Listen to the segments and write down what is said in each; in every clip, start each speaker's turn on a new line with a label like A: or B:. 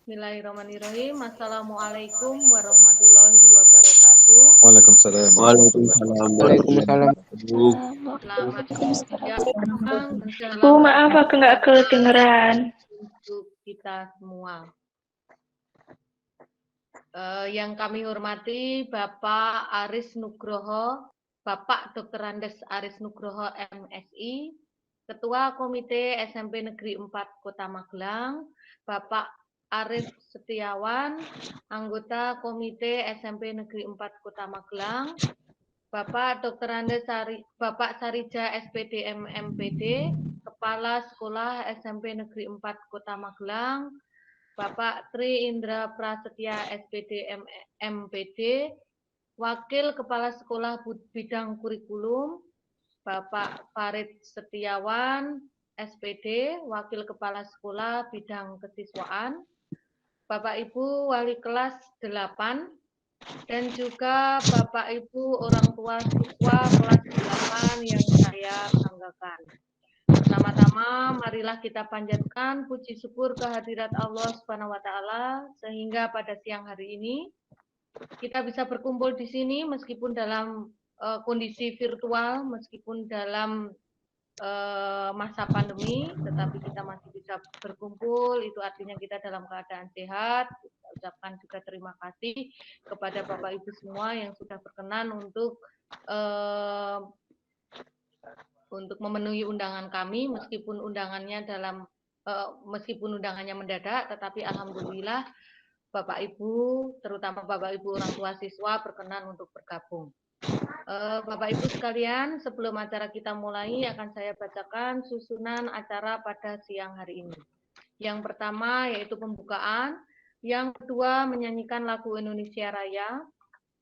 A: Bismillahirrahmanirrahim. Assalamualaikum warahmatullahi wabarakatuh.
B: Waalaikumsalam.
C: Waalaikumsalam
D: Waalaikumsalam.
A: Selamat siang dan
E: Bu,
A: salam
E: maaf aku nggak kedengeran.
A: untuk kita semua. Yang kami hormati Bapak Aris Nugroho, Bapak Dr. Andes Aris Nugroho MSI, Ketua Komite SMP Negeri 4 Kota Magelang, Bapak Arif Setiawan, anggota Komite SMP Negeri 4 Kota Magelang, Bapak Dr. Andes Bapak Sarija SPD MPD, Kepala Sekolah SMP Negeri 4 Kota Magelang, Bapak Tri Indra Prasetya SPD MPD, Wakil Kepala Sekolah Bidang Kurikulum, Bapak Farid Setiawan SPD, Wakil Kepala Sekolah Bidang Kesiswaan, Bapak Ibu Wali Kelas 8, dan juga Bapak Ibu orang tua siswa kelas 8 yang saya banggakan. Pertama-tama, marilah kita panjatkan puji syukur kehadirat Allah Subhanahu wa Ta'ala, sehingga pada siang hari ini kita bisa berkumpul di sini meskipun dalam kondisi virtual, meskipun dalam masa pandemi, tetapi kita masih bisa berkumpul. Itu artinya kita dalam keadaan sehat. Kita ucapkan juga terima kasih kepada Bapak Ibu semua yang sudah berkenan untuk memenuhi undangan kami, meskipun undangannya mendadak, tetapi alhamdulillah Bapak Ibu, terutama Bapak Ibu orang tua siswa berkenan untuk bergabung. Bapak Ibu sekalian, sebelum acara kita mulai akan saya bacakan susunan acara pada siang hari ini. Yang pertama yaitu pembukaan, yang kedua menyanyikan lagu Indonesia Raya,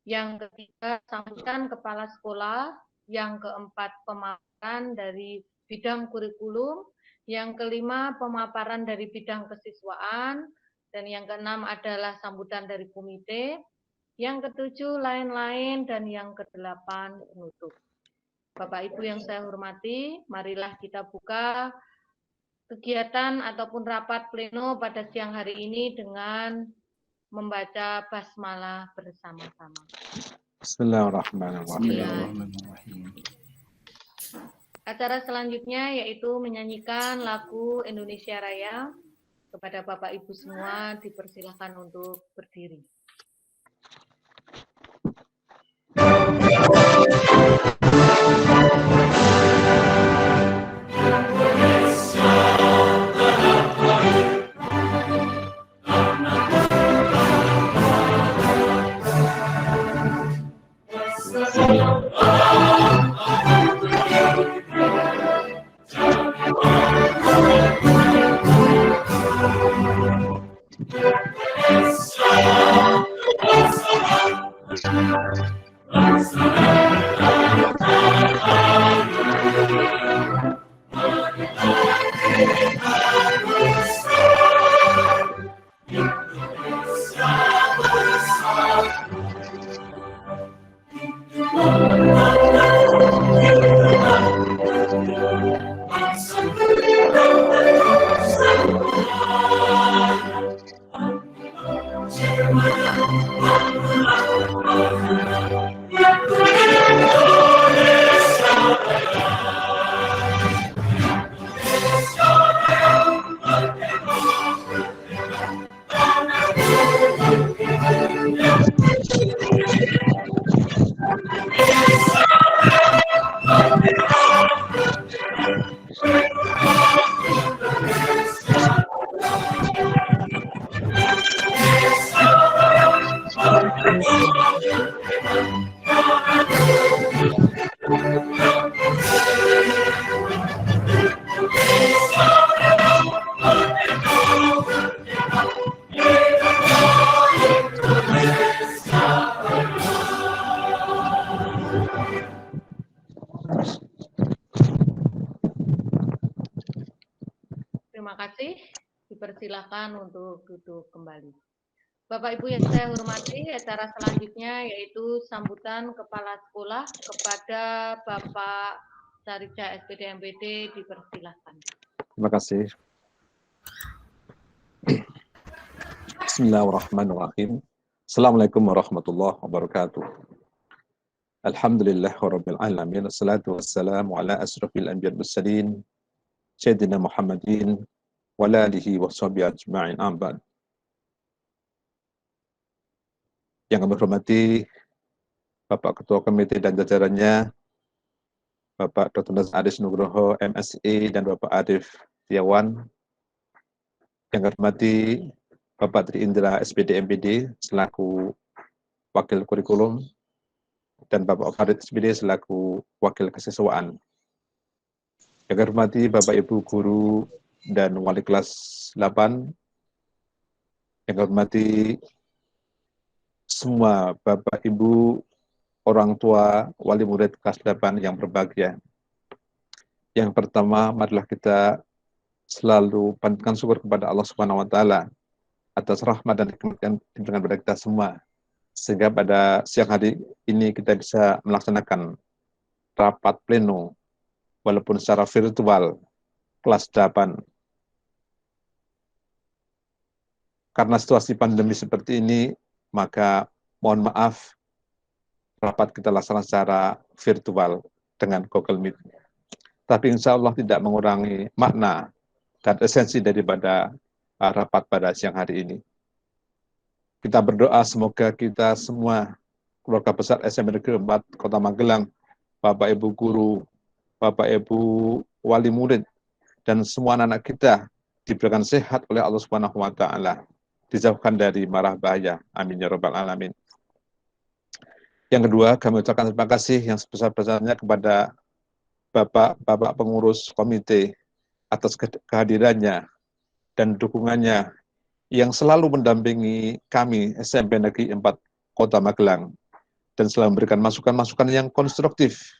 A: yang ketiga sambutan kepala sekolah, yang keempat pemaparan dari bidang kurikulum, yang kelima pemaparan dari bidang kesiswaan, dan yang keenam adalah sambutan dari komite, yang ketujuh lain-lain, dan yang kedelapan penutup. Bapak Ibu yang saya hormati, marilah kita buka kegiatan ataupun rapat pleno pada siang hari ini dengan membaca basmalah bersama-sama.
B: Bismillahirrahmanirrahim.
A: Acara selanjutnya yaitu menyanyikan lagu Indonesia Raya. Kepada Bapak Ibu semua dipersilakan untuk berdiri. Terima kasih. Dipersilakan untuk duduk kembali. Bapak Ibu yang saya hormati, acara selanjutnya yaitu sambutan kepala sekolah kepada Bapak Sarija SPD MPD, dipersilakan.
B: Terima kasih. Bismillahirrahmanirrahim. Assalamualaikum warahmatullahi wabarakatuh. Alhamdulillah rabbil alamin. Assalatu wassalamu ala asrafil anbiya'i wal mursalin Sayyidina Muhammadin wa ala alihi wa sahbihi ajma'in. Ambad. Yang kami hormati Bapak Ketua Komite dan jajarannya, Bapak Dr. Aris Nugroho, MSI, dan Bapak Arif Tiawan. Yang kami hormati Bapak Tri Indra, SPD MPD, selaku Wakil Kurikulum, dan Bapak Farid SPD selaku Wakil Kesiswaan. Yang kami hormati Bapak Ibu Guru dan Wali Kelas 8, yang kami hormati semua Bapak Ibu, orang tua, wali murid kelas 8 yang berbahagia. Yang pertama, marilah kita selalu panjatkan syukur kepada Allah Subhanahu wa Ta'ala atas rahmat dan hikmat pada kita semua, sehingga pada siang hari ini kita bisa melaksanakan rapat pleno walaupun secara virtual kelas 8. Karena situasi pandemi seperti ini, maka mohon maaf rapat kita laksanakan secara virtual dengan Google Meet. Tapi insya Allah tidak mengurangi makna dan esensi daripada rapat pada siang hari ini. Kita berdoa semoga kita semua, keluarga besar SMP Negeri 4 Kota Magelang, Bapak Ibu Guru, Bapak Ibu Wali Murid, dan semua anak-anak kita diberikan sehat oleh Allah Subhanahu wa Ta'ala, dijauhkan dari marah bahaya. Amin ya rabbal alamin. Yang kedua, kami ucapkan terima kasih yang sebesar-besarnya kepada Bapak pengurus komite atas kehadirannya dan dukungannya yang selalu mendampingi kami SMP Negeri 4 Kota Magelang dan selalu memberikan masukan-masukan yang konstruktif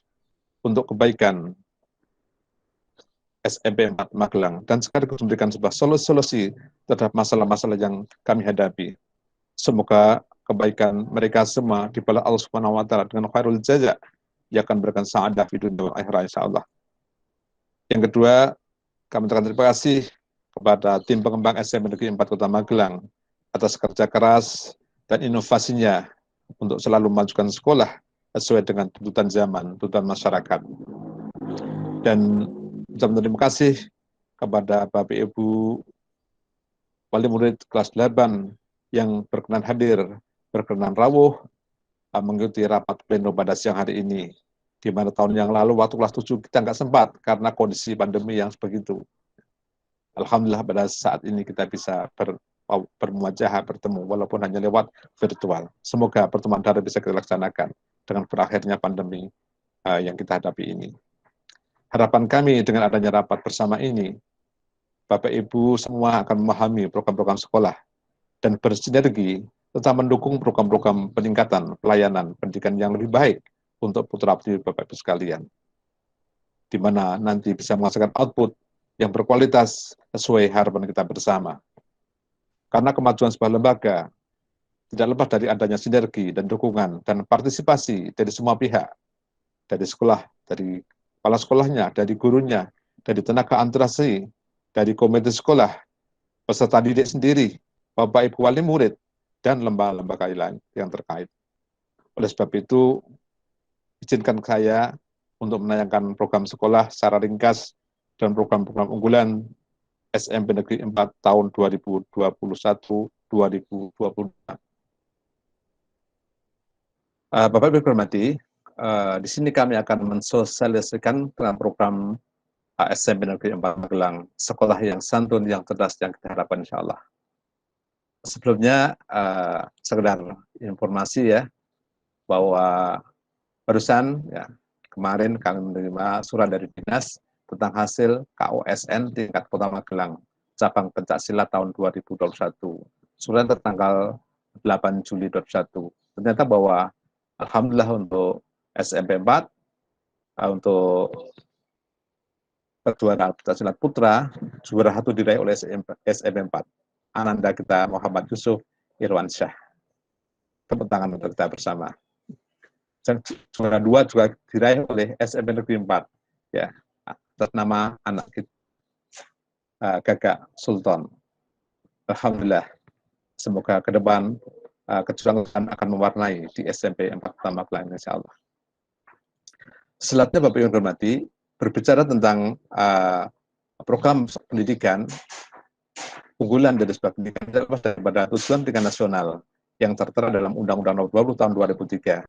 B: untuk kebaikan SMP 4 Magelang dan sekaligus memberikan sebuah solusi terhadap masalah-masalah yang kami hadapi. Semoga kebaikan mereka semua dibalas Allah Subhanahu wa Ta'ala dengan khairul jaza, yang akan memberikan sa'adah di dunia akhirat insyaallah. Yang kedua, kami ucapkan terima kasih kepada tim pengembang SMP Negeri 4 Kota Magelang atas kerja keras dan inovasinya untuk selalu memajukan sekolah sesuai dengan tuntutan zaman, tuntutan masyarakat. Dan ucapkan terima kasih kepada Bapak Ibu Wali Murid kelas 8 yang berkenan hadir, berkenan rawuh mengikuti rapat pleno pada siang hari ini, di mana tahun yang lalu waktu kelas 7 kita nggak sempat karena kondisi pandemi yang begitu. Alhamdulillah pada saat ini kita bisa bermuajahah, bertemu, walaupun hanya lewat virtual. Semoga pertemuan daring bisa kita laksanakan dengan berakhirnya pandemi yang kita hadapi ini. Harapan kami dengan adanya rapat bersama ini, Bapak Ibu semua akan memahami program-program sekolah dan bersinergi serta mendukung program-program peningkatan pelayanan pendidikan yang lebih baik untuk putra-putri Bapak Ibu sekalian, di mana nanti bisa menghasilkan output yang berkualitas sesuai harapan kita bersama. Karena kemajuan sebuah lembaga tidak lepas dari adanya sinergi dan dukungan dan partisipasi dari semua pihak, dari sekolah, dari kepala sekolahnya, dari gurunya, dari tenaga administrasi, dari komite sekolah, peserta didik sendiri, Bapak Ibu Wali Murid, dan lembaga-lembaga lain yang terkait. Oleh sebab itu, izinkan saya untuk menayangkan program sekolah secara ringkas dan program-program unggulan SMP Negeri 4 tahun 2021-2022. Bapak Ibu hormati, di sini kami akan mensosialisasikan tentang program SMP Negeri 4 Magelang, sekolah yang santun, yang cerdas, yang kita harapkan insya Allah. Sebelumnya, sekedar informasi ya, bahwa barusan ya, kemarin kami menerima surat dari dinas tentang hasil KOSN tingkat Kota Magelang, cabang pencaksilat tahun 2021. Surat tertanggal 8 Juli 2021. Ternyata bahwa alhamdulillah untuk SMP 4, untuk kejuaraan pencaksilat putra, juara 1 diraih oleh SMP 4. Ananda kita Muhammad Yusuf Irwansyah. Tepuk tangan untuk kita bersama. Dan juara 2 juga diraih oleh SMP Negeri 4. Ya, atas nama anak kita, Gagak Sultan. Alhamdulillah. Semoga ke depan kejuangan akan mewarnai di SMP 4 Kota Magelang, insya Allah. Selanjutnya Bapak Ibu yang hormati, berbicara tentang program pendidikan unggulan dari sebuah pendidikan terlepas daripada tujuan pendidikan nasional yang tertera dalam Undang-Undang Nomor 20 Tahun 2003.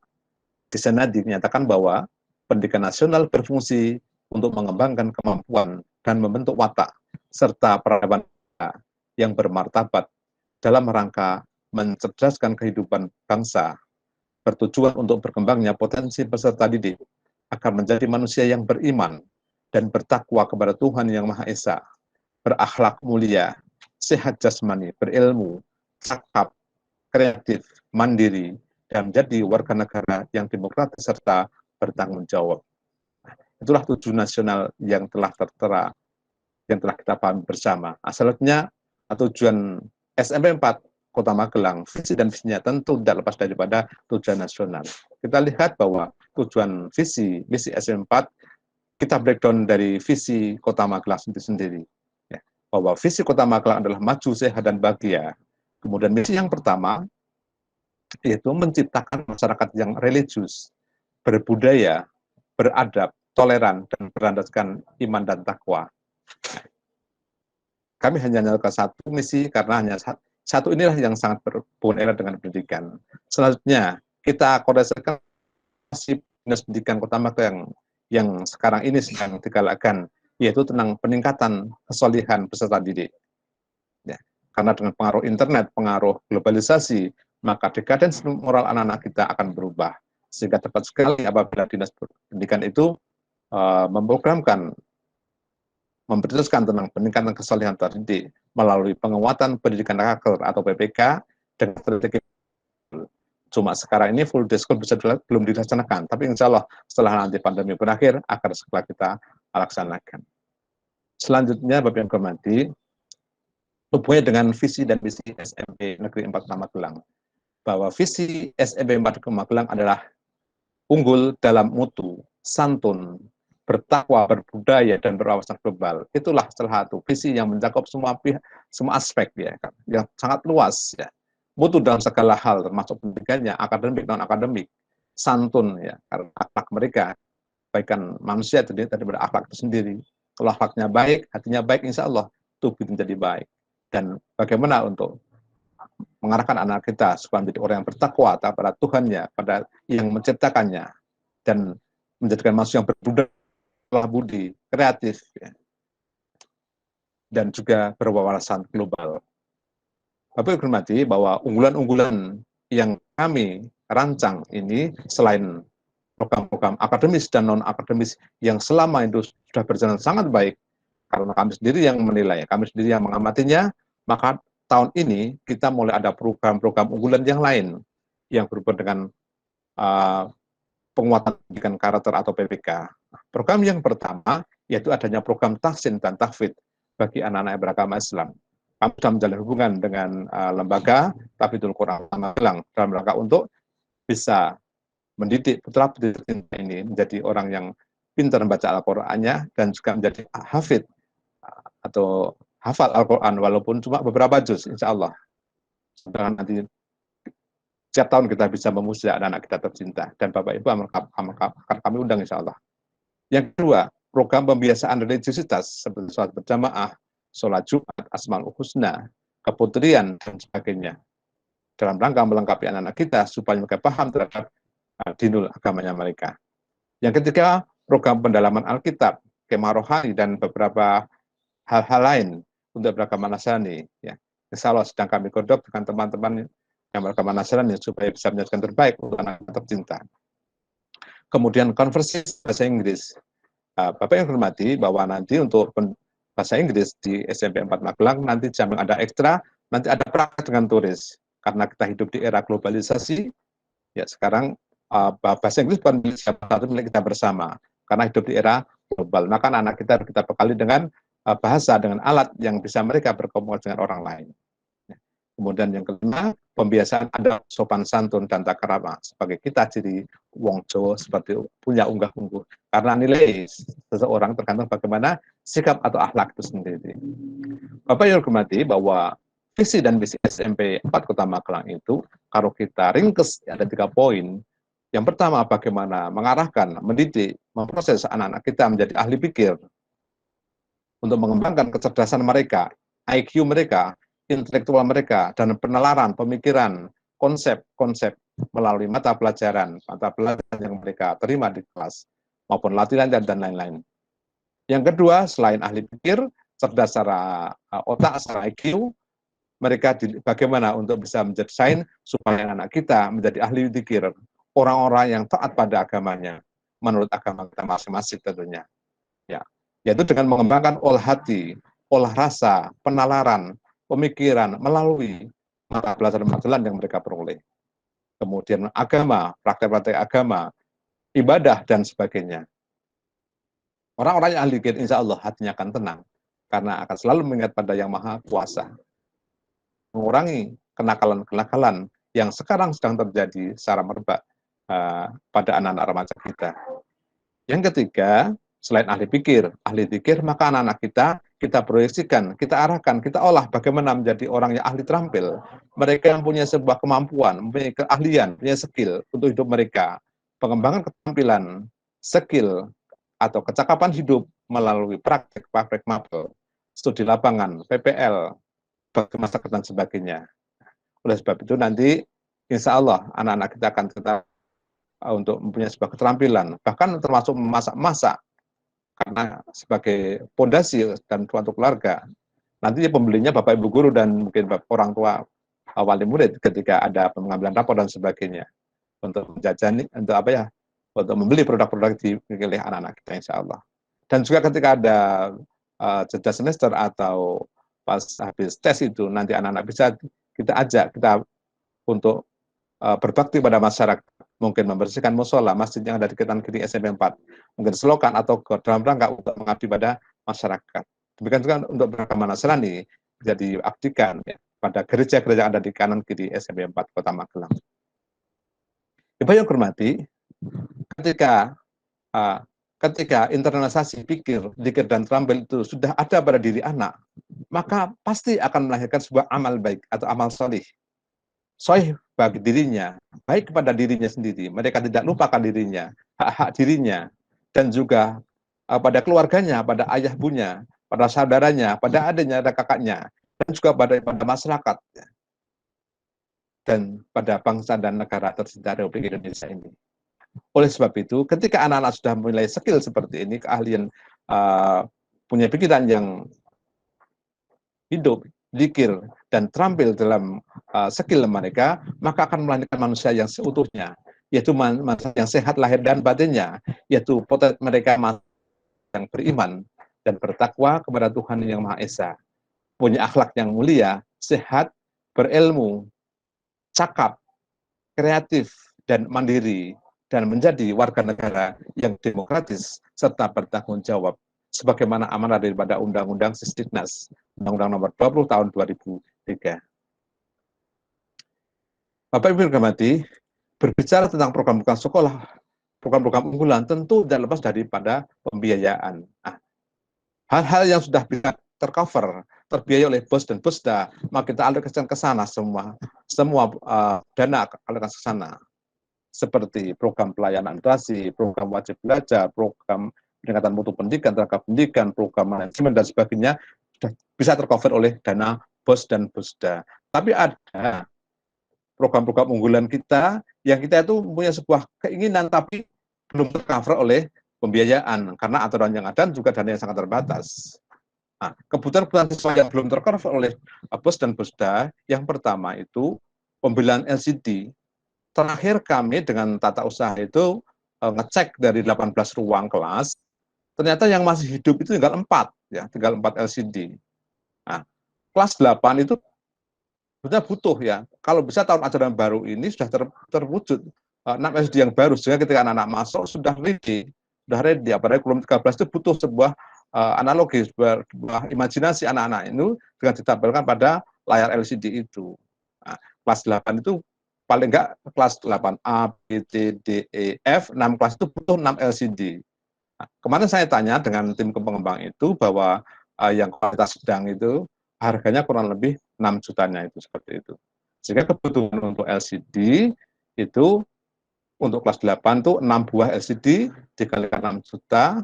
B: Di sana dinyatakan bahwa pendidikan nasional berfungsi untuk mengembangkan kemampuan dan membentuk watak serta peradaban yang bermartabat dalam rangka mencerdaskan kehidupan bangsa, bertujuan untuk berkembangnya potensi peserta didik agar menjadi manusia yang beriman dan bertakwa kepada Tuhan Yang Maha Esa, berakhlak mulia, sehat jasmani, berilmu, cakap, kreatif, mandiri, dan menjadi warga negara yang demokratis serta bertanggung jawab. Itulah tujuan nasional yang telah tertera, yang telah kita pahami bersama. Asalnya tujuan SMP 4 Kota Magelang, visi dan visinya tentu tidak lepas daripada tujuan nasional. Kita lihat bahwa tujuan misi SMP 4, kita breakdown dari visi Kota Magelang sendiri. Ya, bahwa visi Kota Magelang adalah maju, sehat, dan bahagia. Kemudian misi yang pertama, yaitu menciptakan masyarakat yang religius, berbudaya, beradab, toleran, dan berlandaskan iman dan takwa. Kami hanya nyalakan satu misi karena hanya satu inilah yang sangat berhubungan erat dengan pendidikan. Selanjutnya, kita koordinasikan Dinas Pendidikan Kota Magelang yang sekarang ini sedang digalakkan, yaitu tentang peningkatan kesolihan peserta didik. Ya, karena dengan pengaruh internet, pengaruh globalisasi, maka dekadensi moral anak-anak kita akan berubah. Sehingga tepat sekali apabila Dinas Pendidikan itu memprogramkan, memberitahukan tentang peningkatan kesolihan terdidik melalui penguatan pendidikan karakter atau PPK dengan strategi. Cuma sekarang ini full day school belum dilaksanakan, tapi insya Allah setelah nanti pandemi berakhir akan segera kita laksanakan. Selanjutnya Bapak yang hormati, hubungannya dengan visi dan misi SMP Negeri 4 Kota Magelang, bahwa visi SMP 4 Kota Magelang adalah unggul dalam mutu, santun, bertakwa, berbudaya, dan berwawasan global. Itulah salah satu visi yang mencakup semua aspek ya, yang sangat luas ya. Mutu dalam segala hal, termasuk pendidikannya, akademik, non-akademik, santun ya, karena akhlak mereka, kebaikan manusia tadi berakhlak itu sendiri. Kalau akhlaknya baik, hatinya baik, insya Allah tubuh menjadi baik. Dan bagaimana untuk mengarahkan anak kita supaya menjadi orang yang bertakwa pada Tuhannya, pada yang menciptakannya, dan menjadikan manusia yang berbudaya, budi, kreatif, ya, dan juga berwawasan global. Bapak Ibu hormati bahwa unggulan-unggulan yang kami rancang ini selain program-program akademis dan non-akademis yang selama itu sudah berjalan sangat baik, karena kami sendiri yang menilai, kami sendiri yang mengamatinya, maka tahun ini kita mulai ada program-program unggulan yang lain yang berhubungan dengan penguatan pendidikan karakter atau PPK. Program yang pertama yaitu adanya program tahsin dan tahfidz bagi anak-anak yang beragama Islam. Kami sudah menjalin hubungan dengan lembaga Tahfidzul Quran Magelang dalam rangka untuk bisa mendidik putra-putri kita ini menjadi orang yang pintar membaca Al-Qur'annya dan juga menjadi hafidz atau hafal Al-Quran walaupun cuma beberapa juz, insya Allah. Dan nanti setiap tahun kita bisa memuji anak-anak kita tercinta, dan Bapak Ibu akan kami undang insya Allah. Yang kedua, program pembiasaan religiositas seperti sholat berjamaah, sholat Jumat, Asmaul Husna, keputrian, dan sebagainya. Dalam rangka melengkapi anak-anak kita supaya mereka paham terhadap dinul agamanya mereka. Yang ketiga, program pendalaman Alkitab, kemah rohani, dan beberapa hal-hal lain untuk beragama Nasrani. Ya. Insya Allah sedang kami godok dengan teman-teman yang beragama Nasrani supaya bisa menjadikan terbaik untuk anak tercinta. Kemudian konversi bahasa Inggris. Bapak yang hormati bahwa nanti untuk bahasa Inggris di SMP 4 Magelang nanti jam ada ekstra, nanti ada praktek dengan turis. Karena kita hidup di era globalisasi, ya sekarang bahasa Inggris bukan milik siapa satu, milik kita bersama. Karena hidup di era global, maka anak kita harus kita bekali dengan bahasa, dengan alat yang bisa mereka berkomunikasi dengan orang lain. Kemudian yang kelima, pembiasaan adab, sopan santun, dan takrama. Sebagai kita ciri wong Jawa seperti punya unggah-ungguh. Karena nilai seseorang tergantung bagaimana sikap atau akhlak itu sendiri. Bapak yang hormati bahwa visi dan misi SMP 4 Kota Magelang itu, kalau kita ringkes, ada 3 poin. Yang pertama, bagaimana mengarahkan, mendidik, memproses anak-anak kita menjadi ahli pikir, untuk mengembangkan kecerdasan mereka, IQ mereka, intelektual mereka, dan penalaran, pemikiran, konsep-konsep melalui mata pelajaran yang mereka terima di kelas, maupun latihan dan lain-lain. Yang kedua, selain ahli pikir, cerdas secara otak, secara IQ, mereka bagaimana untuk bisa mendesain supaya anak kita menjadi ahli pikir, orang-orang yang taat pada agamanya, menurut agama kita masing-masing tentunya. Ya, yaitu dengan mengembangkan olah hati, olah rasa, penalaran, pemikiran melalui mata pelajaran yang mereka peroleh. Kemudian agama, praktek-praktek agama, ibadah, dan sebagainya. Orang-orang yang ahli pikir, insya Allah hatinya akan tenang, karena akan selalu mengingat pada Yang Maha Kuasa. Mengurangi kenakalan-kenakalan yang sekarang sedang terjadi secara merebak pada anak-anak remaja kita. Yang ketiga, selain ahli pikir, maka anak-anak kita proyeksikan, kita arahkan, kita olah bagaimana menjadi orang yang ahli terampil. Mereka yang punya sebuah kemampuan, punya keahlian, punya skill untuk hidup mereka. Pengembangan keterampilan, skill, atau kecakapan hidup melalui praktek mapel, studi lapangan, PPL, bagi masyarakat dan sebagainya. Oleh sebab itu nanti, insya Allah anak-anak kita akan tetap untuk mempunyai sebuah keterampilan, bahkan termasuk memasak-masak, karena sebagai pondasi dan suatu keluarga. Nanti pembelinya Bapak Ibu guru dan mungkin orang tua wali murid ketika ada pengambilan rapor dan sebagainya, untuk menjajani, untuk untuk membeli produk-produk dipilih anak-anak kita insya Allah. Dan juga ketika ada jeda semester atau pas habis tes itu, nanti anak-anak bisa kita ajak untuk berbakti pada masyarakat, mungkin membersihkan musola, masjid yang ada di Ketan Giri SMP 4, mungkin selokan atau dalam rangka untuk mengabdi pada masyarakat. Demikian juga untuk beragama Nasrani bisa diabdikan ya, pada gereja-gereja yang ada di kanan kiri SMP 4 Kota Magelang. Ibu yang hormati, ketika internalisasi pikir dan terampil itu sudah ada pada diri anak, maka pasti akan melahirkan sebuah amal baik atau amal solih bagi dirinya, baik kepada dirinya sendiri, mereka tidak lupakan dirinya, hak-hak dirinya, dan juga pada keluarganya, pada ayah ibunya, pada saudaranya, pada adiknya, pada kakaknya, dan juga pada masyarakat, dan pada bangsa dan negara tercinta Republik Indonesia ini. Oleh sebab itu, ketika anak-anak sudah memiliki skill seperti ini, keahlian, punya pikiran yang hidup, zikir, dan terampil dalam skill mereka, maka akan melahirkan manusia yang seutuhnya, yaitu manusia yang sehat lahir dan batinnya, yaitu potensi mereka yang beriman dan bertakwa kepada Tuhan Yang Maha Esa, punya akhlak yang mulia, sehat, berilmu, cakap, kreatif, dan mandiri, dan menjadi warga negara yang demokratis serta bertanggung jawab, sebagaimana amanah daripada Undang-Undang Sisdiknas, Undang-Undang Nomor 20 Tahun 2003. Bapak Ibu hormati, berbicara tentang program-program sekolah, program-program unggulan tentu tidak lepas daripada pembiayaan. Nah, hal-hal yang sudah bisa tercover, terbiayai oleh BOS dan BOSDA, maka kita alokasikan ke sana semua dana alokasi ke sana. Seperti program pelayanan literasi, program wajib belajar, program peningkatan mutu pendidikan, tenaga pendidikan, program manajemen, dan sebagainya, sudah bisa tercover oleh dana BOS dan BOSDA. Tapi ada program-program unggulan kita, yang kita itu punya sebuah keinginan, tapi belum tercover oleh pembiayaan, karena aturan yang ada juga dana yang sangat terbatas. Nah, kebutuhan siswa yang belum tercover oleh BOS dan BOSDA, yang pertama itu pembelian LCD. Terakhir kami dengan tata usaha itu ngecek dari 18 ruang kelas, ternyata yang masih hidup itu tinggal 4, ya, tinggal 4 LCD. Nah, kelas 8 itu sebenarnya butuh ya. Kalau bisa tahun ajaran baru ini sudah terwujud 6 SD yang baru, sehingga ketika anak-anak masuk sudah ready. Apalagi kurikulum 13 itu butuh sebuah analogi, sebuah imajinasi anak-anak itu dengan ditampilkan pada layar LCD itu. Nah, kelas 8 itu paling enggak kelas 8A, B, C, D, E, F, 6 kelas itu butuh 6 LCD. Nah, kemarin saya tanya dengan tim pengembang itu bahwa yang kualitas sedang itu harganya kurang lebih 6 jutanya itu seperti itu. Sehingga kebutuhan untuk LCD itu untuk kelas 8 itu 6 buah LCD dikalikan 6 juta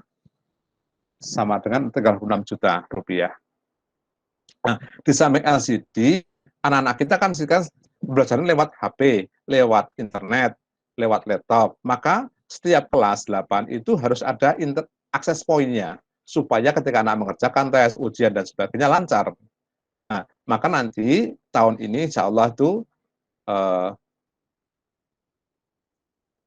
B: sama dengan 36 juta rupiah. Nah, di samping LCD, anak-anak kita kan sekarang belajar lewat HP, lewat internet, lewat laptop. Maka setiap kelas 8 itu harus ada akses poinnya supaya ketika anak mengerjakan tes, ujian dan sebagainya lancar. Nah, maka nanti tahun ini insya Allah itu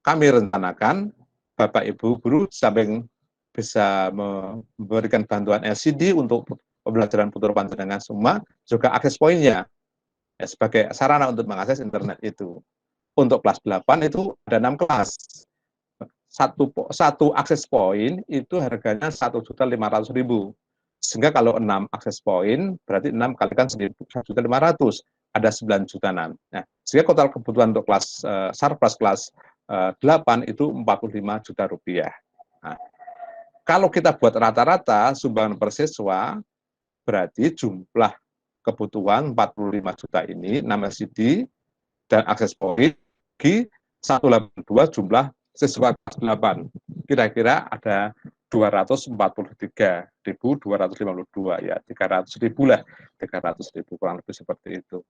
B: kami rencanakan Bapak Ibu guru samping bisa memberikan bantuan LCD untuk pembelajaran putra panjenengan semua, juga akses poinnya ya, sebagai sarana untuk mengakses internet itu. Untuk kelas 8 itu ada 6 kelas. Satu akses poin itu harganya 1.500.000. Sehingga kalau 6 akses poin berarti 6 kalikan 1.500.000, ada 9 juta. Nah, sehingga total kebutuhan untuk kelas Sarpras kelas 8 itu 45 juta rupiah. Nah, kalau kita buat rata-rata sumbangan per siswa, berarti jumlah kebutuhan 45 juta ini 6 LCD dan akses poin bagi 182 jumlah siswa kelas 8. Kira-kira ada 243.252 ya, 300.000 lah, 300.000 kurang lebih seperti itu.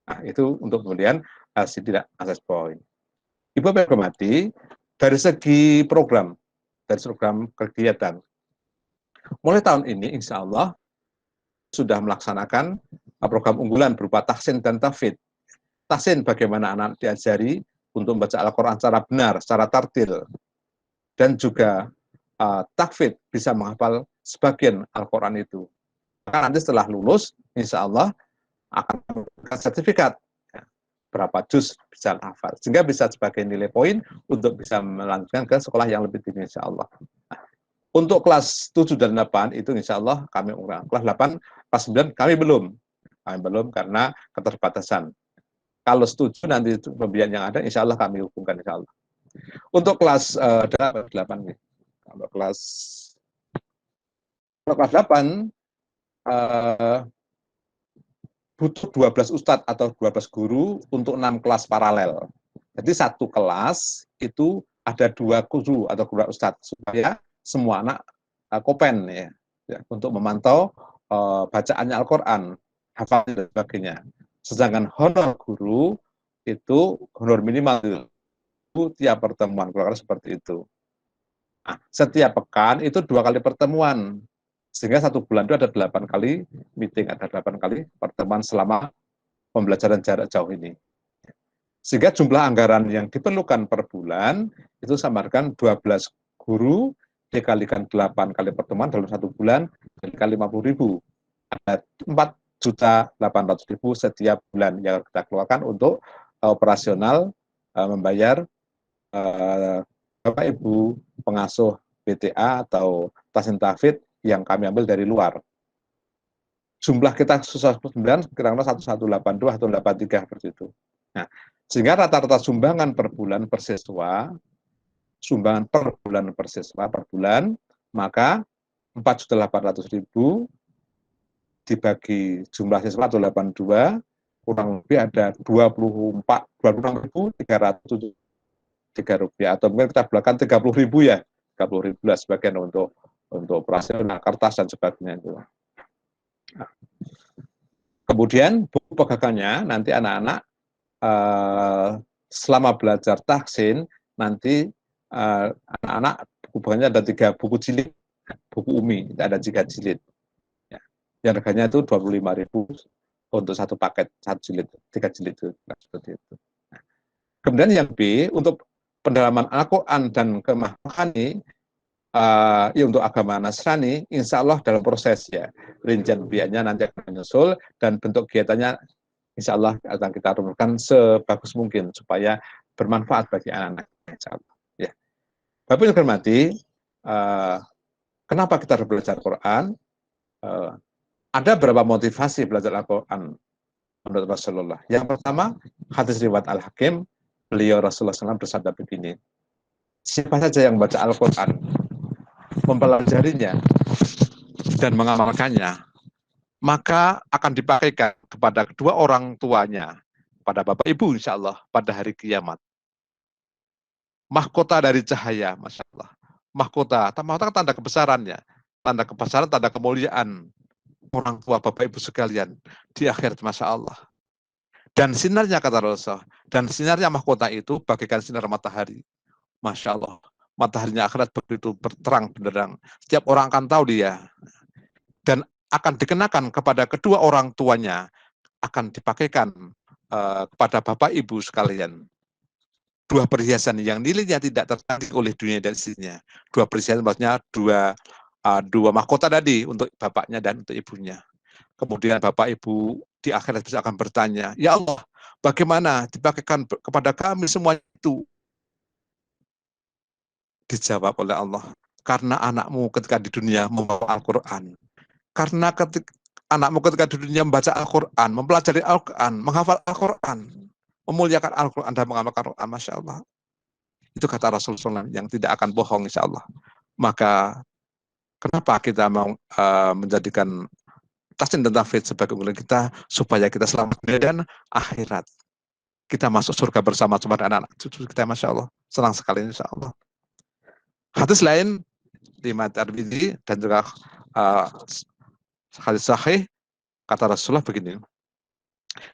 B: Nah, itu untuk kemudian LCD dan akses poin. Ibu hormati, dari segi program kegiatan, mulai tahun ini insya Allah sudah melaksanakan program unggulan berupa tahsin dan tahfidz. Tahsin bagaimana anak diajari untuk membaca Al-Quran secara benar, secara tartil, dan juga tahfidz bisa menghafal sebagian Al-Quran itu. Maka nanti setelah lulus, insya Allah akan memberikan sertifikat berapa juz bisa hafal, sehingga bisa sebagai nilai poin untuk bisa melanjutkan ke sekolah yang lebih tinggi insya Allah. Nah, untuk kelas 7 dan 8 itu insya Allah kami urang. Kelas 8, kelas 9 kami belum karena keterbatasan. Kalau setuju nanti pembiayaan yang ada insya Allah kami hubungkan insya Allah. Untuk kelas 8 nih. Kalau kelas 8 butuh 12 ustadz atau 12 guru untuk 6 kelas paralel. Jadi satu kelas itu ada 2 guru atau 2 ustadz supaya semua anak kopen ya untuk memantau bacaannya Al-Quran, hafalnya dan sebagainya. Sedangkan honor guru itu honor minimal itu tiap pertemuan, kalau seperti itu. Nah, setiap pekan itu 2 kali pertemuan. Sehingga 1 bulan itu ada 8 kali meeting, ada 8 kali pertemuan selama pembelajaran jarak jauh ini. Sehingga jumlah anggaran yang diperlukan per bulan itu samakan 12 guru dikalikan 8 kali pertemuan dalam 1 bulan dikali 50.000. Ada 4.800.000 setiap bulan yang kita keluarkan untuk operasional membayar Bapak Ibu pengasuh BTA atau tahsin tahfidz yang kami ambil dari luar. Jumlah kita susah 9 kira-kira 1182 atau 83 seperti itu. Nah, sehingga rata-rata sumbangan per bulan per siswa, per bulan, maka 4.800.000 dibagi jumlah siswa atau 82, kurang lebih ada 26.303 rupiah, atau mungkin kita belakang 30.000 ya, 30.000 lah sebagian untuk operasional, kertas dan sebagainya itu. Nah, kemudian buku pegangannya nanti anak-anak selama belajar tahsin nanti anak-anak buku pegangannya ada 3 buku jilid, buku umi ada 3 jilid. Ya. Yang harganya itu 25.000 untuk 1 paket 1 jilid, 3 jilid itu seperti itu. Nah, kemudian yang B untuk pendalaman Al-Quran dan kemahani ya untuk agama Nasrani, insya Allah dalam proses ya, rincian biayanya nanti akan menyusul dan bentuk kegiatannya insya Allah akan kita rumuskan sebagus mungkin supaya bermanfaat bagi anak-anak insya Allah. Ya. Bapak yang hormati, kenapa kita harus belajar Quran? Ada beberapa motivasi belajar Al-Quran menurut Rasulullah. Yang pertama, hadis riwayat Al-Hakim, beliau Rasulullah SAW bersabda begini, siapa saja yang membaca Al-Quran, mempelajarinya dan mengamalkannya, maka akan dipakaikan kepada kedua orang tuanya, pada Bapak Ibu insya Allah pada hari kiamat. Mahkota dari cahaya, Masya Allah. Mahkota kan tanda kebesarannya, tanda kebesaran, tanda kemuliaan orang tua Bapak Ibu sekalian di akhirat, Masya Allah. Dan sinarnya kata Rasulullah, dan sinarnya mahkota itu bagaikan sinar matahari. Masya Allah, mataharinya akhirat begitu berterang benderang. Setiap orang akan tahu dia. Dan akan dikenakan kepada kedua orang tuanya, akan dipakaikan kepada Bapak Ibu sekalian. Dua perhiasan yang nilainya tidak tertanding oleh dunia dan isinya. Dua perhiasan maksudnya dua mahkota tadi untuk bapaknya dan untuk ibunya. Kemudian Bapak Ibu di akhirat bisa akan bertanya, ya Allah, bagaimana dipakaikan kepada kami semua itu? Dijawab oleh Allah, karena anakmu ketika di dunia membawa Al-Quran. Karena ketika anakmu ketika di dunia membaca Al-Quran, mempelajari Al-Quran, menghafal Al-Quran, memuliakan Al-Quran dan mengamalkan Al-Quran, Masya Allah. Itu kata Rasulullah yang tidak akan bohong, insya Allah. Maka kenapa kita mau menjadikan tasyin dan tafid sebagai unggulan kita, supaya kita selamat dunia dan akhirat. Kita masuk surga bersama-sama dengan anak cucu kita, Masya Allah. Senang sekali, insya Allah. Hadis lain di At-Tirmidzi dan juga hadis sahih, kata Rasulullah begini,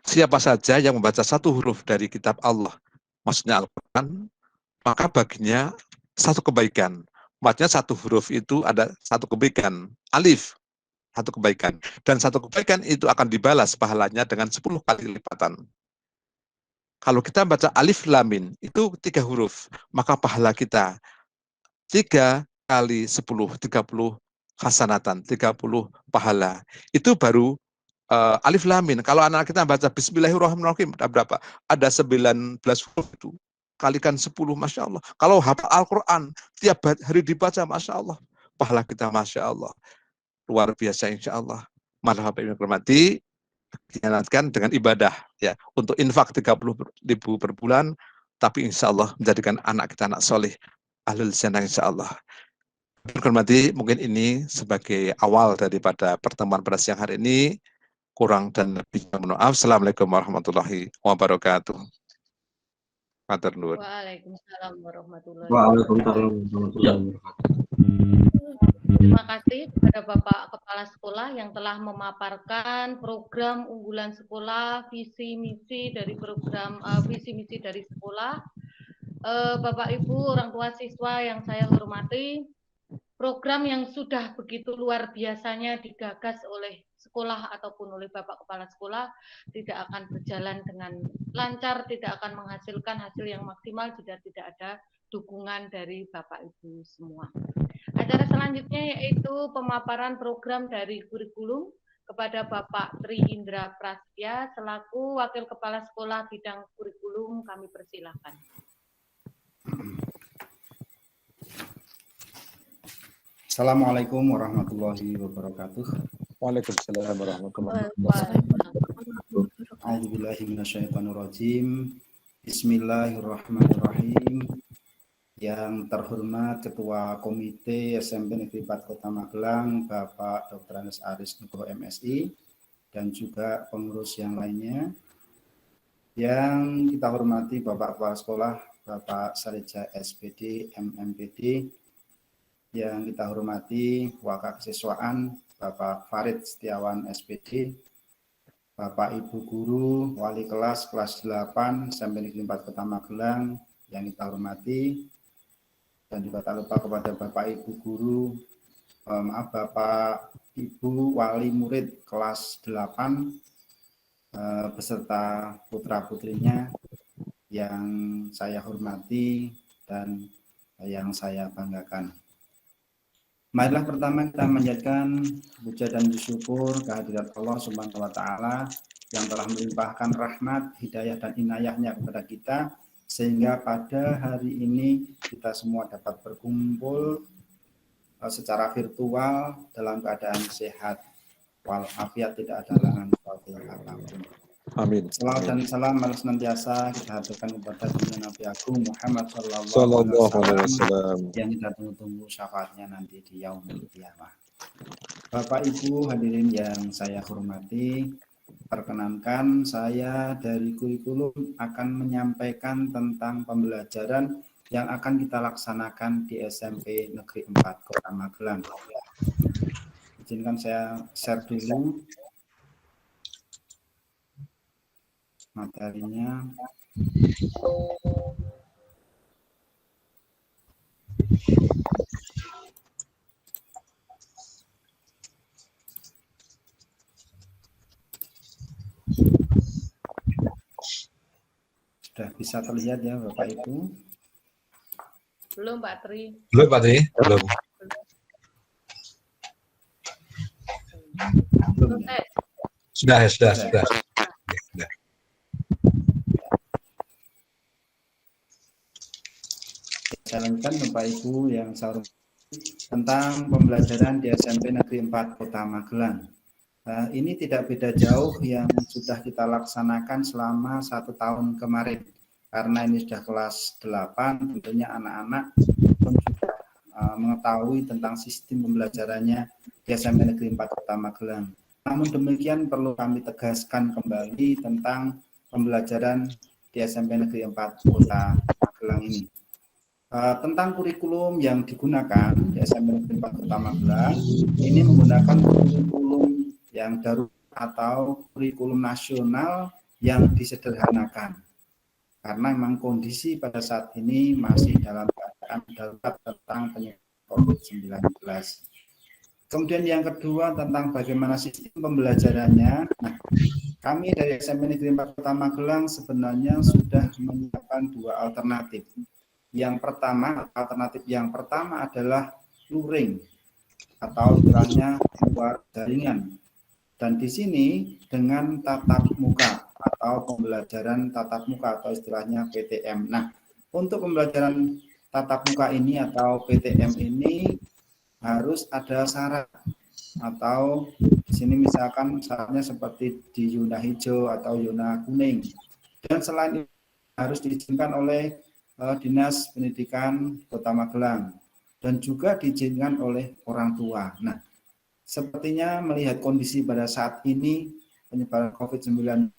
B: siapa saja yang membaca satu huruf dari kitab Allah, maksudnya Al-Quran, maka baginya satu kebaikan. Maksudnya satu huruf itu ada satu kebaikan, alif, satu kebaikan. Dan satu kebaikan itu akan dibalas pahalanya dengan 10 kali lipatan. Kalau kita baca alif lam mim, itu 3 huruf, maka pahala kita 3 kali 10, 30 hasanatan, 30 pahala. Itu baru alif lam mim. Kalau anak kita baca bismillahirrahmanirrahim, ada berapa? Ada 19 huruf itu. Kalikan 10, Masya Allah. Kalau hafal Al-Quran, tiap hari dibaca, Masya Allah. Pahala kita, Masya Allah. Luar biasa, insya Allah. Malah Bapak Ibu hormati, diingatkan dengan ibadah, ya, untuk infak 30.000 per bulan, tapi insya Allah menjadikan anak kita anak soleh, ahlul jannah, insya Allah. Hormati, mungkin ini sebagai awal daripada pertemuan pada siang hari ini. Kurang dan lebihnya mohon maaf. Assalamualaikum warahmatullahi wabarakatuh. Matur nuwun.
A: Waalaikumsalam warahmatullahi
C: Waalaikumsalam
A: wabarakatuh.
C: warahmatullahi wabarakatuh.
A: Terima kasih kepada Bapak Kepala Sekolah yang telah memaparkan program unggulan sekolah, visi misi dari program visi misi dari sekolah. Bapak Ibu orang tua siswa yang saya hormati, program yang sudah begitu luar biasanya digagas oleh sekolah ataupun oleh Bapak Kepala Sekolah tidak akan berjalan dengan lancar, tidak akan menghasilkan hasil yang maksimal jika tidak ada dukungan dari Bapak Ibu semua. Acara selanjutnya yaitu pemaparan program dari kurikulum kepada Bapak Tri Indra Prasetya selaku Wakil Kepala Sekolah bidang kurikulum, kami persilahkan.
C: Assalamualaikum warahmatullahi wabarakatuh.
B: Waalaikumsalam warahmatullahi wabarakatuh.
C: A'udzubillahi minasyaitonirrajim. Bismillahirrahmanirrahim. Yang terhormat Ketua Komite SMP Negeri 4 Kota Magelang, Bapak Dr. Andes Aris Nugroho MSI, dan juga pengurus yang lainnya. Yang kita hormati Bapak Kepala Sekolah, Bapak Sarija SPD, MMPD, yang kita hormati Wakil Kesiswaan, Bapak Farid Setiawan SPD, Bapak Ibu Guru, Wali Kelas 8 SMP Negeri 4 Kota Magelang, yang kita hormati, dan juga tak lupa kepada Bapak Ibu Guru, Bapak Ibu Wali Murid kelas 8, beserta putra-putrinya yang saya hormati dan yang saya banggakan. Marilah pertama kita menjadikan puja dan syukur kehadirat Allah Subhanahu wa Ta'ala yang telah melimpahkan rahmat, hidayah, dan inayahnya kepada kita, sehingga pada hari ini kita semua dapat berkumpul secara virtual dalam keadaan sehat walafiat, tidak ada halangan suatu apapun.
B: Amin.
C: Salawat dan salam senantiasa kita haturkan kepada Nabi Agung Muhammad
B: Sallallahu alaihi wasallam
C: yang kita tunggu-tunggu syafaatnya nanti di yaumul qiyamah. Bapak Ibu hadirin yang saya hormati, Perkenankan saya dari kurikulum akan menyampaikan tentang pembelajaran yang akan kita laksanakan di SMP Negeri 4 Kota Magelang. Izinkan saya share dulu materinya. Sudah bisa terlihat ya Bapak Ibu?
A: Belum Pak Tri.
D: Belum, Pak Tri? Belum.
C: Belum ya?
D: Sudah.
C: Sudah. Saya lanjutkan Bapak Ibu yang saya hormati tentang pembelajaran di SMP Negeri 4 Kota Magelang. Ini tidak beda jauh yang sudah kita laksanakan selama 1 tahun kemarin. Karena ini sudah kelas 8, tentunya anak-anak pun sudah mengetahui tentang sistem pembelajarannya di SMP Negeri 4 Kota Magelang. Namun demikian perlu kami tegaskan kembali tentang pembelajaran di SMP Negeri 4 Kota Magelang ini. Tentang kurikulum yang digunakan di SMP Negeri 4 Kota Magelang, ini menggunakan kurikulum yang darurat atau kurikulum nasional yang disederhanakan. Karena memang kondisi pada saat ini masih dalam keadaan darurat tentang penyebaran COVID-19. Kemudian yang kedua tentang bagaimana sistem pembelajarannya. Nah, kami dari SMP Negeri 4 Kota Magelang sebenarnya sudah menyiapkan 2 alternatif. Alternatif yang pertama adalah luring atau istilahnya luar jaringan. Dan di sini dengan tatap muka atau pembelajaran tatap muka atau istilahnya PTM. Nah, untuk pembelajaran tatap muka ini atau PTM ini harus ada syarat atau di sini misalkan syaratnya seperti di zona hijau atau zona kuning. Dan selain itu harus diizinkan oleh Dinas Pendidikan Kota Magelang dan juga diizinkan oleh orang tua. Nah, sepertinya melihat kondisi pada saat ini penyebaran COVID-19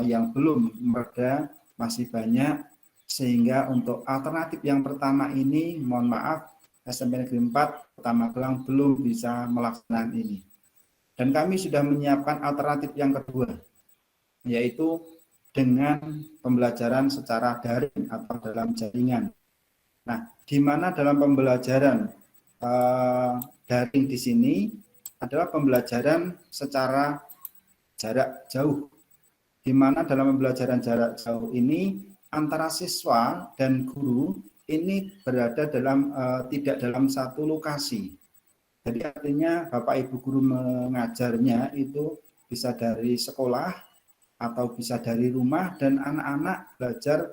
C: yang belum mereda masih banyak, sehingga untuk alternatif yang pertama ini mohon maaf SMP Negeri 4 Kota Magelang belum bisa melaksanakan ini. Dan kami sudah menyiapkan alternatif yang kedua, yaitu dengan pembelajaran secara daring atau dalam jaringan. Nah, di mana dalam pembelajaran daring di sini adalah pembelajaran secara jarak jauh, di mana dalam pembelajaran jarak jauh ini antara siswa dan guru ini berada dalam tidak dalam satu lokasi. Jadi artinya Bapak Ibu guru mengajarnya itu bisa dari sekolah atau bisa dari rumah dan anak-anak belajar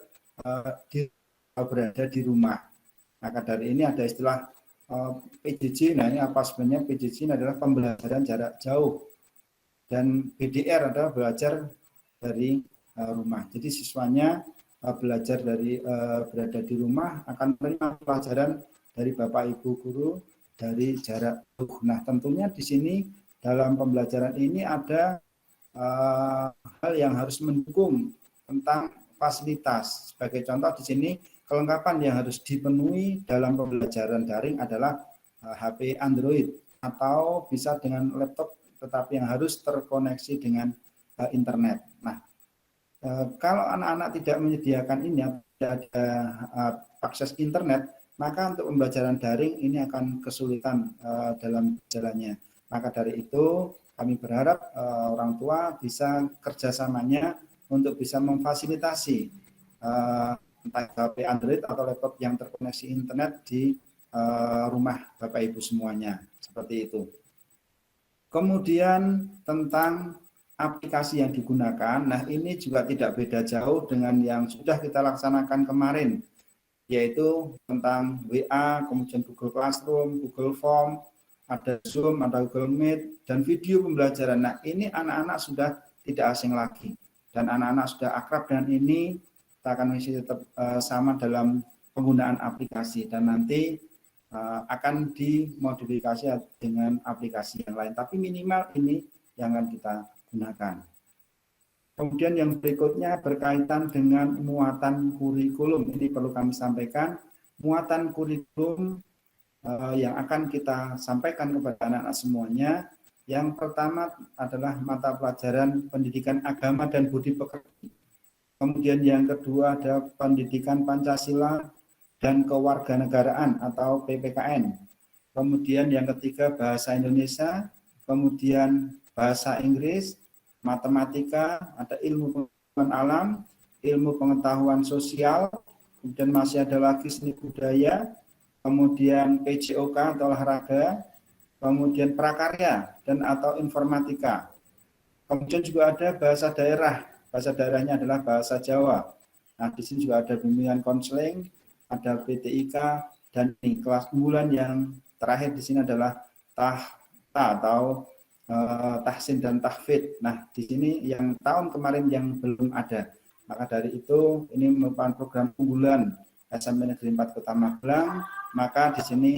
C: berada di rumah. Maka dari ini ada istilah PJJ. Nah, ini apa sebenarnya PJJ? Ini adalah pembelajaran jarak jauh, dan BDR adalah belajar dari rumah. Jadi siswanya belajar dari berada di rumah akan menerima pelajaran dari Bapak Ibu guru dari jarak jauh. Nah, tentunya di sini dalam pembelajaran ini ada hal yang harus mendukung tentang fasilitas. Sebagai contoh di sini kelengkapan yang harus dipenuhi dalam pembelajaran daring adalah HP Android atau bisa dengan laptop, tetapi yang harus terkoneksi dengan internet. Nah, kalau anak-anak tidak menyediakan ini, tidak ada akses internet, maka untuk pembelajaran daring ini akan kesulitan dalam jalannya. Maka dari itu kami berharap orang tua bisa kerjasamanya untuk bisa memfasilitasi entah HP Android atau laptop yang terkoneksi internet di rumah Bapak Ibu semuanya, seperti itu. Kemudian tentang aplikasi yang digunakan, nah ini juga tidak beda jauh dengan yang sudah kita laksanakan kemarin, yaitu tentang WA, kemudian Google Classroom, Google Form, ada Zoom, ada Google Meet, dan video pembelajaran. Nah ini anak-anak sudah tidak asing lagi, dan anak-anak sudah akrab dengan ini. Kita akan masih tetap sama dalam penggunaan aplikasi, dan nanti akan dimodifikasi dengan aplikasi yang lain. Tapi minimal ini yang akan kita gunakan. Kemudian yang berikutnya berkaitan dengan muatan kurikulum. Ini perlu kami sampaikan, muatan kurikulum yang akan kita sampaikan kepada anak-anak semuanya. Yang pertama adalah mata pelajaran pendidikan agama dan budi pekerti. Kemudian yang kedua ada pendidikan Pancasila dan kewarganegaraan atau PPKN. Kemudian yang ketiga bahasa Indonesia, kemudian bahasa Inggris, matematika, ada ilmu pengetahuan alam, ilmu pengetahuan sosial, kemudian masih ada lagi seni budaya, kemudian PJOK atau olahraga, kemudian prakarya dan atau informatika. Kemudian juga ada bahasa daerah. Bahasa daerahnya adalah bahasa Jawa. Nah, di sini juga ada bimbingan konseling, ada PTIK, dan kelas unggulan yang terakhir di sini adalah tahta atau tahsin dan tahfidz. Nah, di sini yang tahun kemarin yang belum ada. Maka dari itu ini merupakan program unggulan SMP Negeri 4 Kota Magelang. Maka di sini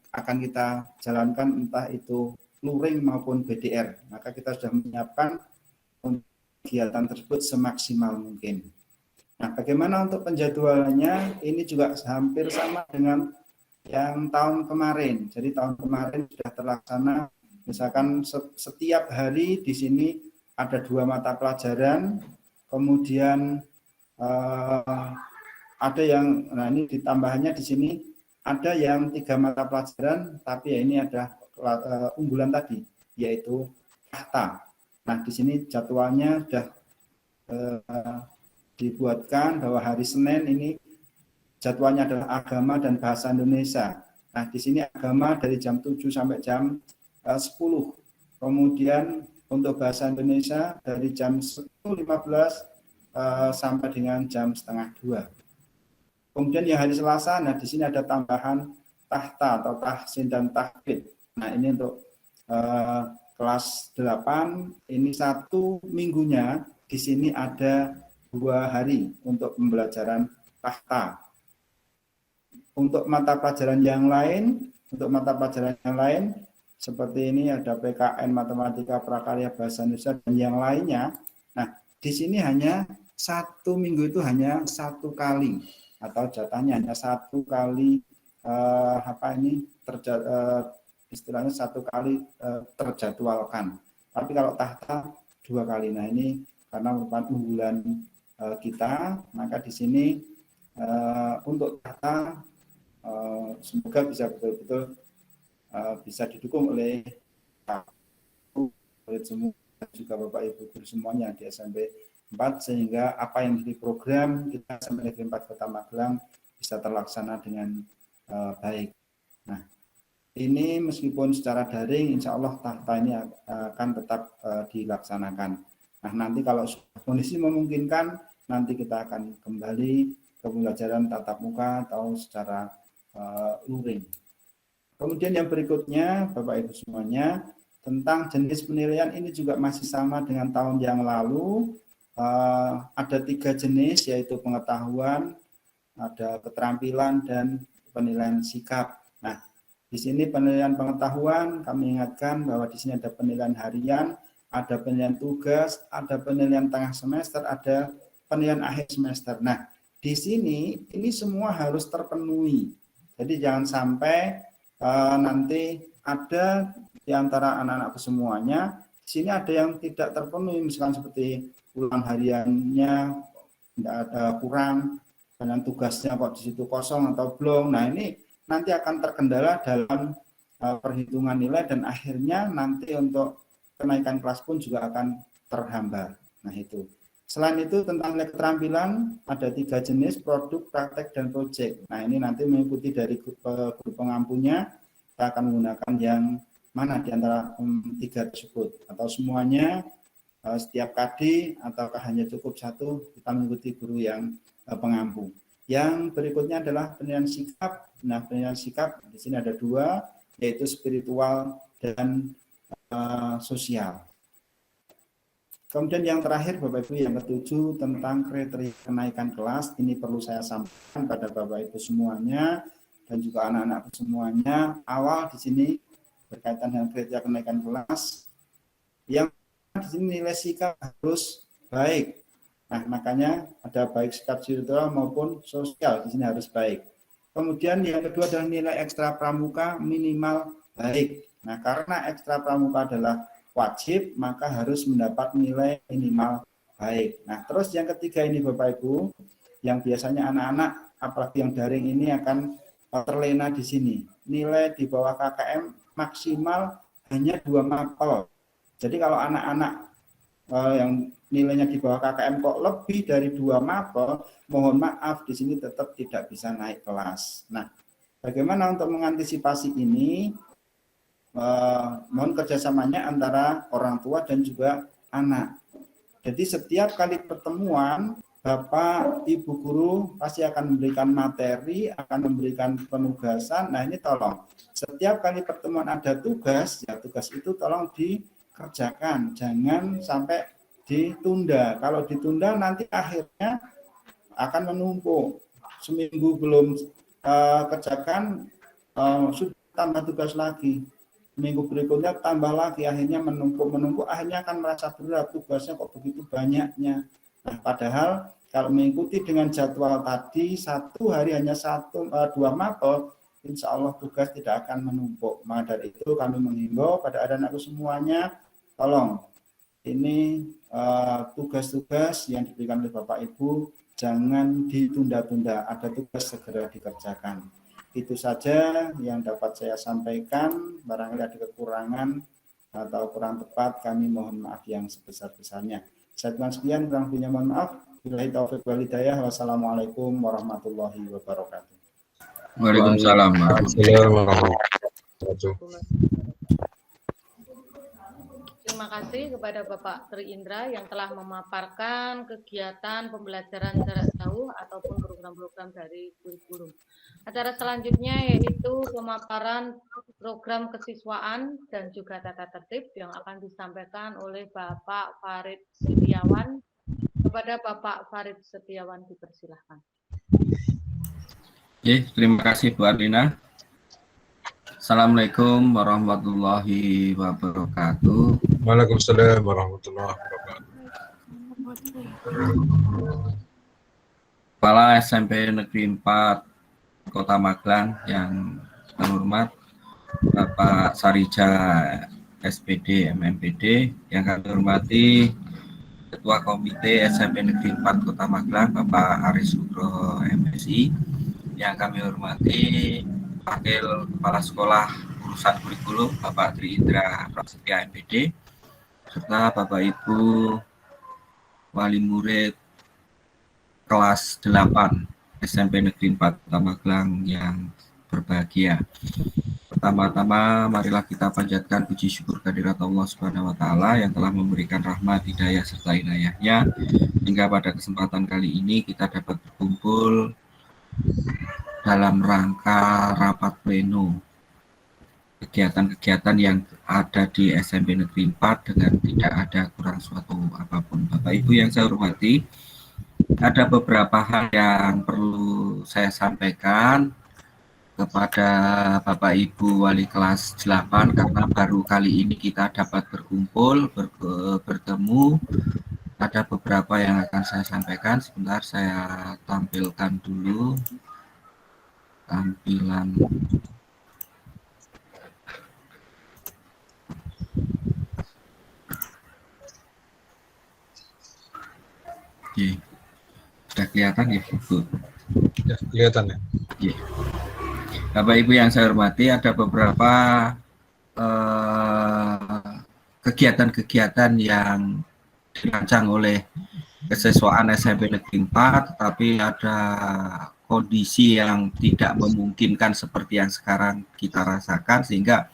C: akan kita jalankan entah itu luring maupun BDR. Maka kita sudah menyiapkan kegiatan tersebut semaksimal mungkin. Nah, bagaimana untuk penjadwalannya? Ini juga hampir sama dengan yang tahun kemarin. Jadi tahun kemarin sudah terlaksana. Misalkan setiap hari di sini ada 2 mata pelajaran, kemudian ada yang, nah ini ditambahannya di sini ada yang 3 mata pelajaran, tapi ya ini ada unggulan tadi, yaitu tahta. Nah di sini jadwalnya sudah dibuatkan bahwa hari Senin ini jadwalnya adalah agama dan bahasa Indonesia. Nah di sini agama dari jam 7 sampai jam 10. Kemudian untuk bahasa Indonesia dari jam 10.15 sampai dengan jam setengah 2. Kemudian yang hari Selasa, nah di sini ada tambahan tahta atau tahsin dan tahfidz. Nah ini untuk kelas 8, ini 1 minggunya di sini ada 2 hari untuk pembelajaran tahta. Untuk mata pelajaran yang lain, seperti ini ada PKN, matematika, prakarya, bahasa Indonesia dan yang lainnya. Nah, di sini hanya 1 minggu itu hanya 1 kali atau jatahnya hanya 1 kali istilahnya 1 kali terjadwalkan. Tapi kalau tahta 2 kali. Nah, ini karena merupakan unggulan kita, maka di sini untuk tahta semoga bisa betul-betul bisa didukung oleh semua juga Bapak Ibu guru semuanya di SMP 4 sehingga apa yang menjadi program kita SMP Negeri 4 Kota Magelang bisa terlaksana dengan baik. Nah, ini meskipun secara daring insya Allah tahta ini akan tetap dilaksanakan. Nah, nanti kalau kondisi memungkinkan nanti kita akan kembali ke pembelajaran tatap muka atau secara luring. Kemudian yang berikutnya, Bapak Ibu semuanya, tentang jenis penilaian ini juga masih sama dengan tahun yang lalu. Ada 3 jenis, yaitu pengetahuan, ada keterampilan, dan penilaian sikap. Nah, di sini penilaian pengetahuan, kami ingatkan bahwa di sini ada penilaian harian, ada penilaian tugas, ada penilaian tengah semester, ada penilaian akhir semester. Nah, di sini ini semua harus terpenuhi. Jadi jangan sampai nanti ada di antara anak-anak semuanya, di sini ada yang tidak terpenuhi, misalkan seperti ulang hariannya tidak ada kurang, dan tugasnya kok di situ kosong atau belum. Nah ini nanti akan terkendala dalam perhitungan nilai dan akhirnya nanti untuk kenaikan kelas pun juga akan terhambat. Nah itu. Selain itu tentang nilai keterampilan ada 3 jenis, produk, praktek, dan proyek. Nah ini nanti mengikuti dari guru pengampunya, kita akan menggunakan yang mana di antara 3 tersebut atau semuanya, setiap KD ataukah hanya cukup 1, kita mengikuti guru yang pengampu. Yang berikutnya adalah penilaian sikap. Nah penilaian sikap di sini ada 2, yaitu spiritual dan sosial. Kemudian yang terakhir Bapak Ibu yang ke-7 tentang kriteria kenaikan kelas. Ini perlu saya sampaikan pada Bapak Ibu semuanya dan juga anak-anak semuanya. Awal di sini berkaitan dengan kriteria kenaikan kelas. Yang di sini nilai sikap harus baik. Nah, makanya ada baik sikap spiritual maupun sosial di sini harus baik. Kemudian yang kedua adalah nilai ekstra pramuka minimal baik. Nah, karena ekstra pramuka adalah wajib, maka harus mendapat nilai minimal baik. Nah, terus yang ketiga ini Bapak Ibu, yang biasanya anak-anak apalagi yang daring ini akan terlena di sini. Nilai di bawah KKM maksimal hanya 2 mapel. Jadi kalau anak-anak yang nilainya di bawah KKM kok lebih dari 2 mapel, mohon maaf di sini tetap tidak bisa naik kelas. Nah, bagaimana untuk mengantisipasi ini? Mohon kerjasamanya antara orang tua dan juga anak. Jadi setiap kali pertemuan, Bapak, Ibu guru pasti akan memberikan materi, akan memberikan penugasan. Nah, ini tolong. Setiap kali pertemuan ada tugas, ya tugas itu tolong dikerjakan. Jangan sampai ditunda. Kalau ditunda nanti akhirnya akan menumpuk. Seminggu belum kerjakan, sudah tambah tugas lagi. Minggu berikutnya tambah lagi, akhirnya menumpuk, akhirnya akan merasa berat, tugasnya kok begitu banyaknya. Nah, padahal kalau mengikuti dengan jadwal tadi, 1 hari hanya 2 mapel, insya Allah tugas tidak akan menumpuk. Maka dari itu kami menghimbau pada anak-anakku semuanya, tolong ini tugas-tugas yang diberikan oleh Bapak Ibu jangan ditunda-tunda, ada tugas segera dikerjakan. Itu saja yang dapat saya sampaikan. Barangkali ada kekurangan atau kurang tepat, kami mohon maaf yang sebesar-besarnya. Saya tuan sekian, kurang lebihnya mohon maaf. Billahi taufiq wal hidayah. Wassalamualaikum warahmatullahi wabarakatuh.
F: Waalaikumsalam.
A: Terima kasih kepada Bapak Tri Indra yang telah memaparkan kegiatan pembelajaran jarak jauh ataupun program-program dari kurikulum. Acara selanjutnya yaitu pemaparan program kesiswaan dan juga tata tertib yang akan disampaikan oleh Bapak Farid Setiawan. Kepada Bapak Farid Setiawan dipersilahkan.
F: Oke, terima kasih Bu Arlina. Assalamualaikum warahmatullahi wabarakatuh.
D: Waalaikumsalam warahmatullahi wabarakatuh.
F: Kepala SMP Negeri 4 Kota Magelang yang terhormat Bapak Sarija SPD MMPD, yang kami hormati Ketua Komite SMP Negeri 4 Kota Magelang Bapak Aris Nugroho MSI, yang kami hormati Wakil Kepala Sekolah Urusan Kurikulum Bapak Tri Indra Prasetya MPD, serta Bapak Ibu Wali Murid kelas 8 SMP Negeri 4 Kota Magelang yang berbahagia. Pertama-tama marilah kita panjatkan puji syukur kehadirat Allah Subhanahu wa taala yang telah memberikan rahmat, hidayah serta inayahnya hingga pada kesempatan kali ini kita dapat berkumpul dalam rangka rapat pleno kegiatan-kegiatan yang ada di SMP Negeri 4 dengan tidak ada kurang suatu apapun. Bapak Ibu yang saya hormati, ada beberapa hal yang perlu saya sampaikan kepada Bapak Ibu wali kelas 8 karena baru kali ini kita dapat berkumpul, bertemu. Ada beberapa yang akan saya sampaikan. Sebentar saya tampilkan dulu tampilan. Oke. Sudah kelihatan ya, Bu?
D: Ya, kelihatan ya.
F: Ya. Bapak Ibu yang saya hormati, ada beberapa kegiatan-kegiatan yang dirancang oleh kesiswaan SMP Negeri 4, tetapi ada kondisi yang tidak memungkinkan seperti yang sekarang kita rasakan, sehingga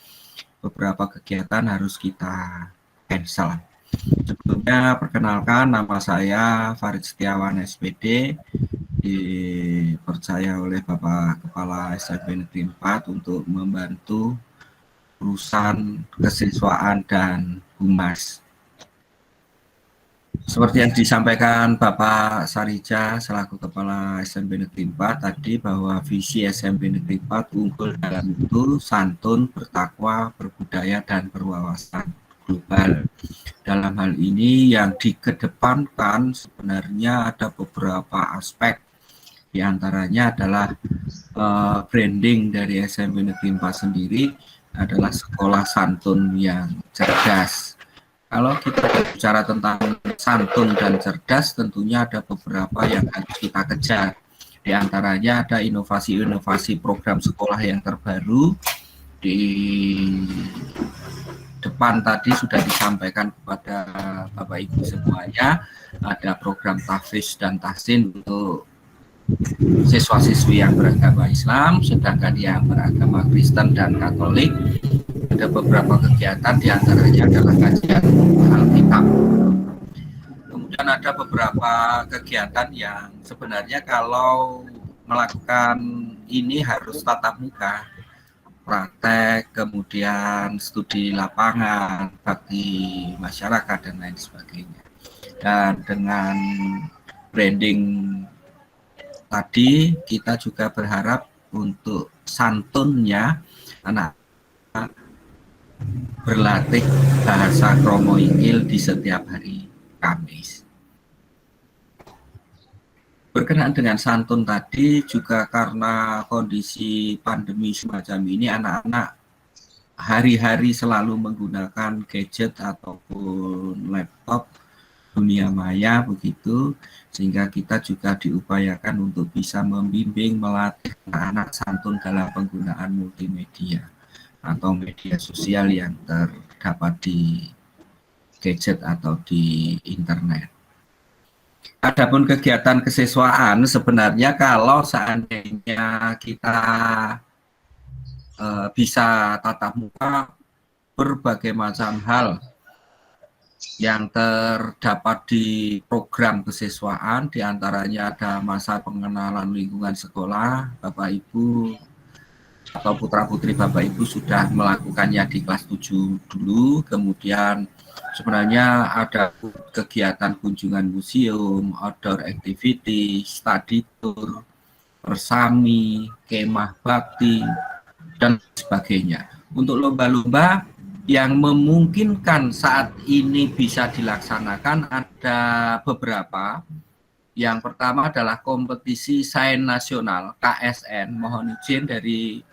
F: beberapa kegiatan harus kita cancel. Sebelumnya perkenalkan, nama saya Farid Setiawan SPD, dipercaya oleh Bapak Kepala SMP Negeri 4 untuk membantu urusan kesiswaan dan humas. Seperti yang disampaikan Bapak Sarija selaku Kepala SMP Negeri 4 tadi, bahwa visi SMP Negeri 4 unggul dalam itu santun, bertakwa, berbudaya, dan berwawasan. global. Dalam hal ini yang dikedepankan sebenarnya ada beberapa aspek. Di antaranya adalah branding dari SMP Negeri 4 sendiri adalah sekolah santun yang cerdas. Kalau kita bicara tentang santun dan cerdas, tentunya ada beberapa yang harus kita kejar. Di antaranya ada inovasi-inovasi program sekolah yang terbaru. Di depan tadi sudah disampaikan kepada Bapak Ibu semuanya, ada program tahfiz dan tahsin untuk siswa-siswi yang beragama Islam, sedangkan yang beragama Kristen dan Katolik ada beberapa kegiatan, diantaranya adalah kajian Alkitab. Kemudian ada beberapa kegiatan yang sebenarnya kalau melakukan ini harus tatap muka, praktek, kemudian studi lapangan, bakti masyarakat, dan lain sebagainya. Dan dengan branding tadi, kita juga berharap untuk santunnya anak berlatih bahasa Kromo Inggil di setiap hari Kamis. Berkenaan dengan santun tadi juga karena kondisi pandemi semacam ini, anak-anak hari-hari selalu menggunakan gadget ataupun laptop dunia maya begitu, sehingga kita juga diupayakan untuk bisa membimbing, melatih anak-anak santun dalam penggunaan multimedia atau media sosial yang terdapat di gadget atau di internet. Adapun kegiatan kesiswaan sebenarnya kalau seandainya kita bisa tatap muka, berbagai macam hal yang terdapat di program kesiswaan, diantaranya ada masa pengenalan lingkungan sekolah. Bapak Ibu atau putra-putri Bapak Ibu sudah melakukannya di kelas 7 dulu, kemudian sebenarnya ada kegiatan kunjungan museum, outdoor activity, study tour, persami, kemah bakti, dan sebagainya. Untuk lomba-lomba yang memungkinkan saat ini bisa dilaksanakan ada beberapa. Yang pertama adalah kompetisi sains nasional KSN. Mohon izin dari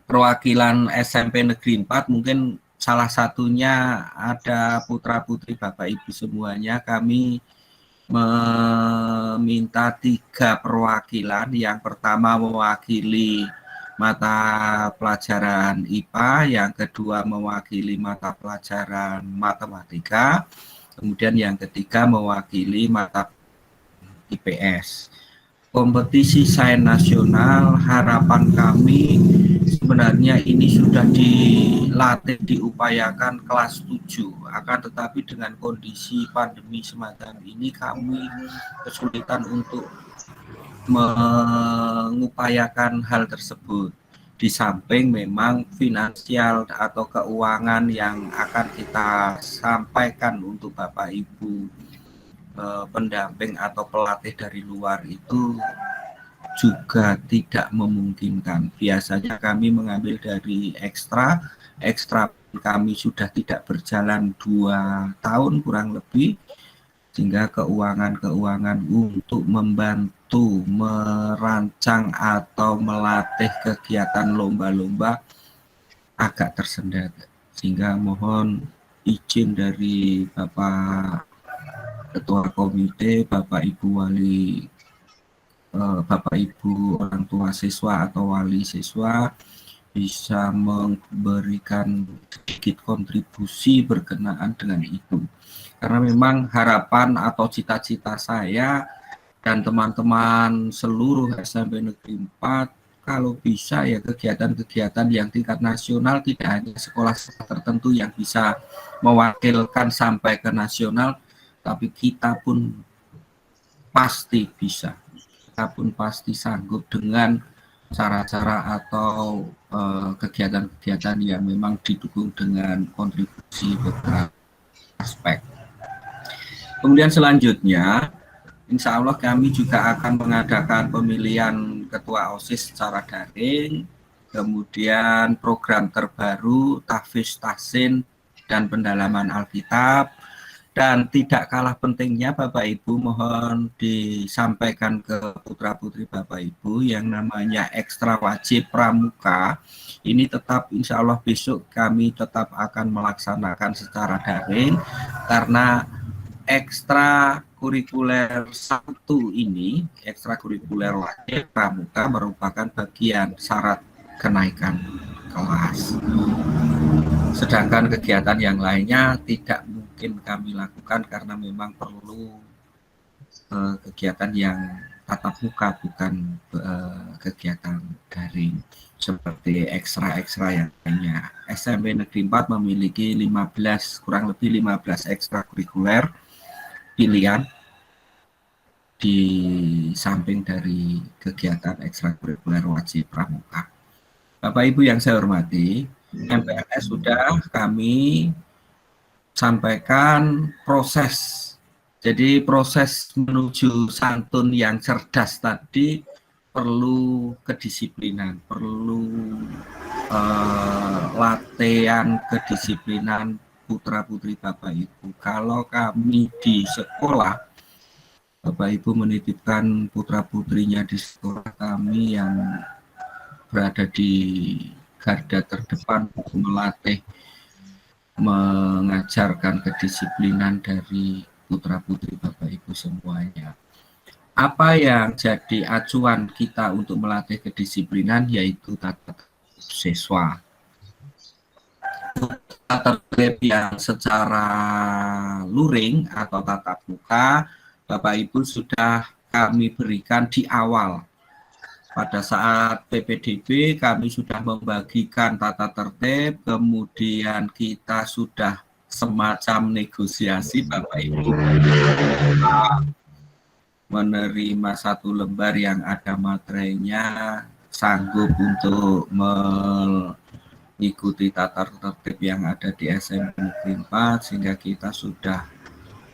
F: perwakilan SMP Negeri 4, mungkin salah satunya ada putra-putri Bapak Ibu semuanya. Kami meminta 3 perwakilan. Yang pertama mewakili mata pelajaran IPA, yang kedua mewakili mata pelajaran matematika, kemudian yang ketiga mewakili mata IPS. Kompetisi sains nasional, harapan kami sebenarnya ini sudah dilatih, diupayakan kelas 7, akan tetapi dengan kondisi pandemi semacam ini kami kesulitan untuk mengupayakan hal tersebut. Di samping memang finansial atau keuangan yang akan kita sampaikan untuk Bapak Ibu pendamping atau pelatih dari luar itu juga tidak memungkinkan. Biasanya kami mengambil dari ekstra kami sudah tidak berjalan 2 tahun kurang lebih, sehingga keuangan untuk membantu merancang atau melatih kegiatan lomba-lomba agak tersendat. Sehingga mohon izin dari Bapak Ketua Komite, Bapak Ibu Wali, Bapak Ibu orang tua siswa atau wali siswa bisa memberikan sedikit kontribusi berkenaan dengan itu. Karena memang harapan atau cita-cita saya dan teman-teman seluruh SMP Negeri 4, kalau bisa ya kegiatan-kegiatan yang tingkat nasional, tidak hanya sekolah tertentu yang bisa mewakilkan sampai ke nasional, tapi kita pun pasti bisa, kita pun pasti sanggup dengan cara-cara atau kegiatan-kegiatan yang memang didukung dengan kontribusi beberapa aspek. Kemudian selanjutnya, insya Allah kami juga akan mengadakan pemilihan ketua OSIS secara daring, kemudian program terbaru tahfiz tahsin dan pendalaman Alkitab. Dan tidak kalah pentingnya Bapak Ibu, mohon disampaikan ke putra-putri Bapak Ibu yang namanya ekstra wajib pramuka. Ini tetap insya Allah besok kami tetap akan melaksanakan secara daring, karena ekstra kurikuler 1 ini, ekstra kurikuler wajib pramuka merupakan bagian syarat kenaikan kelas. Sedangkan kegiatan yang lainnya tidak mungkin kami lakukan karena memang perlu kegiatan yang tatap muka, bukan kegiatan daring seperti ekstra-ekstra yang lainnya. SMP Negeri 4 memiliki 15, kurang lebih 15 ekstra kurikuler pilihan di samping dari kegiatan ekstra kurikuler wajib pramuka. Bapak Ibu yang saya hormati, MPLS sudah kami sampaikan proses. Jadi proses menuju santun yang cerdas tadi perlu kedisiplinan, perlu latihan kedisiplinan putra-putri Bapak Ibu. Kalau kami di sekolah, Bapak Ibu menitipkan putra-putrinya di sekolah kami yang berada di garda terdepan untuk melatih, mengajarkan kedisiplinan dari putra-putri Bapak Ibu semuanya. Apa yang jadi acuan kita untuk melatih kedisiplinan yaitu tata tertib siswa. Tata tertib yang secara luring atau tatap muka, Bapak Ibu sudah kami berikan di awal. Pada saat PPDB kami sudah membagikan tata tertib, kemudian kita sudah semacam negosiasi Bapak Ibu menerima 1 lembar yang ada materainya, sanggup untuk mengikuti tata tertib yang ada di SMP Negeri 4, sehingga kita sudah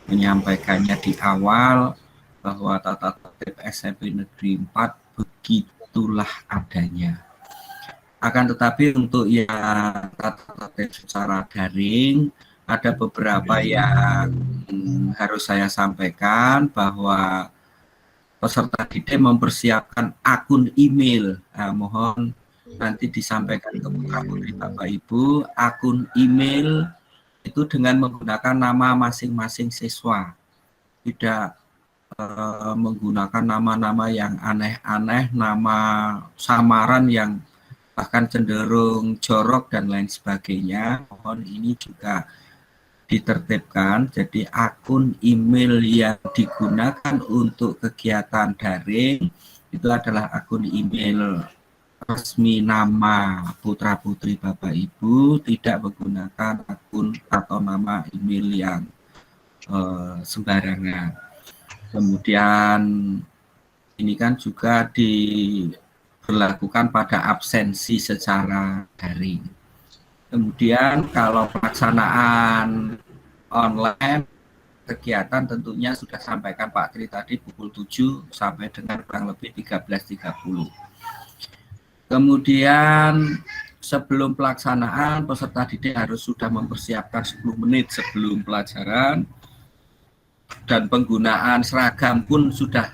F: menyampaikannya di awal bahwa tata tertib SMP Negeri 4 begitulah adanya. Akan tetapi untuk yang tata tertib secara daring, ada beberapa yang harus saya sampaikan bahwa peserta didik mempersiapkan akun email. Nah, mohon nanti disampaikan ke putra-putri Bapak Ibu, akun email itu dengan menggunakan nama masing-masing siswa. Tidak menggunakan nama-nama yang aneh-aneh, nama samaran yang bahkan cenderung jorok dan lain sebagainya. Mohon ini juga ditertibkan. Jadi akun email yang digunakan untuk kegiatan daring itu adalah akun email resmi nama putra-putri Bapak Ibu, tidak menggunakan akun atau nama email yang sembarangan. Kemudian ini kan juga diberlakukan pada absensi secara daring. Kemudian kalau pelaksanaan online kegiatan tentunya sudah sampaikan Pak Tri tadi pukul 7 sampai dengan kurang lebih 13.30. Kemudian sebelum pelaksanaan peserta didik harus sudah mempersiapkan 10 menit sebelum pelajaran. Dan penggunaan seragam pun sudah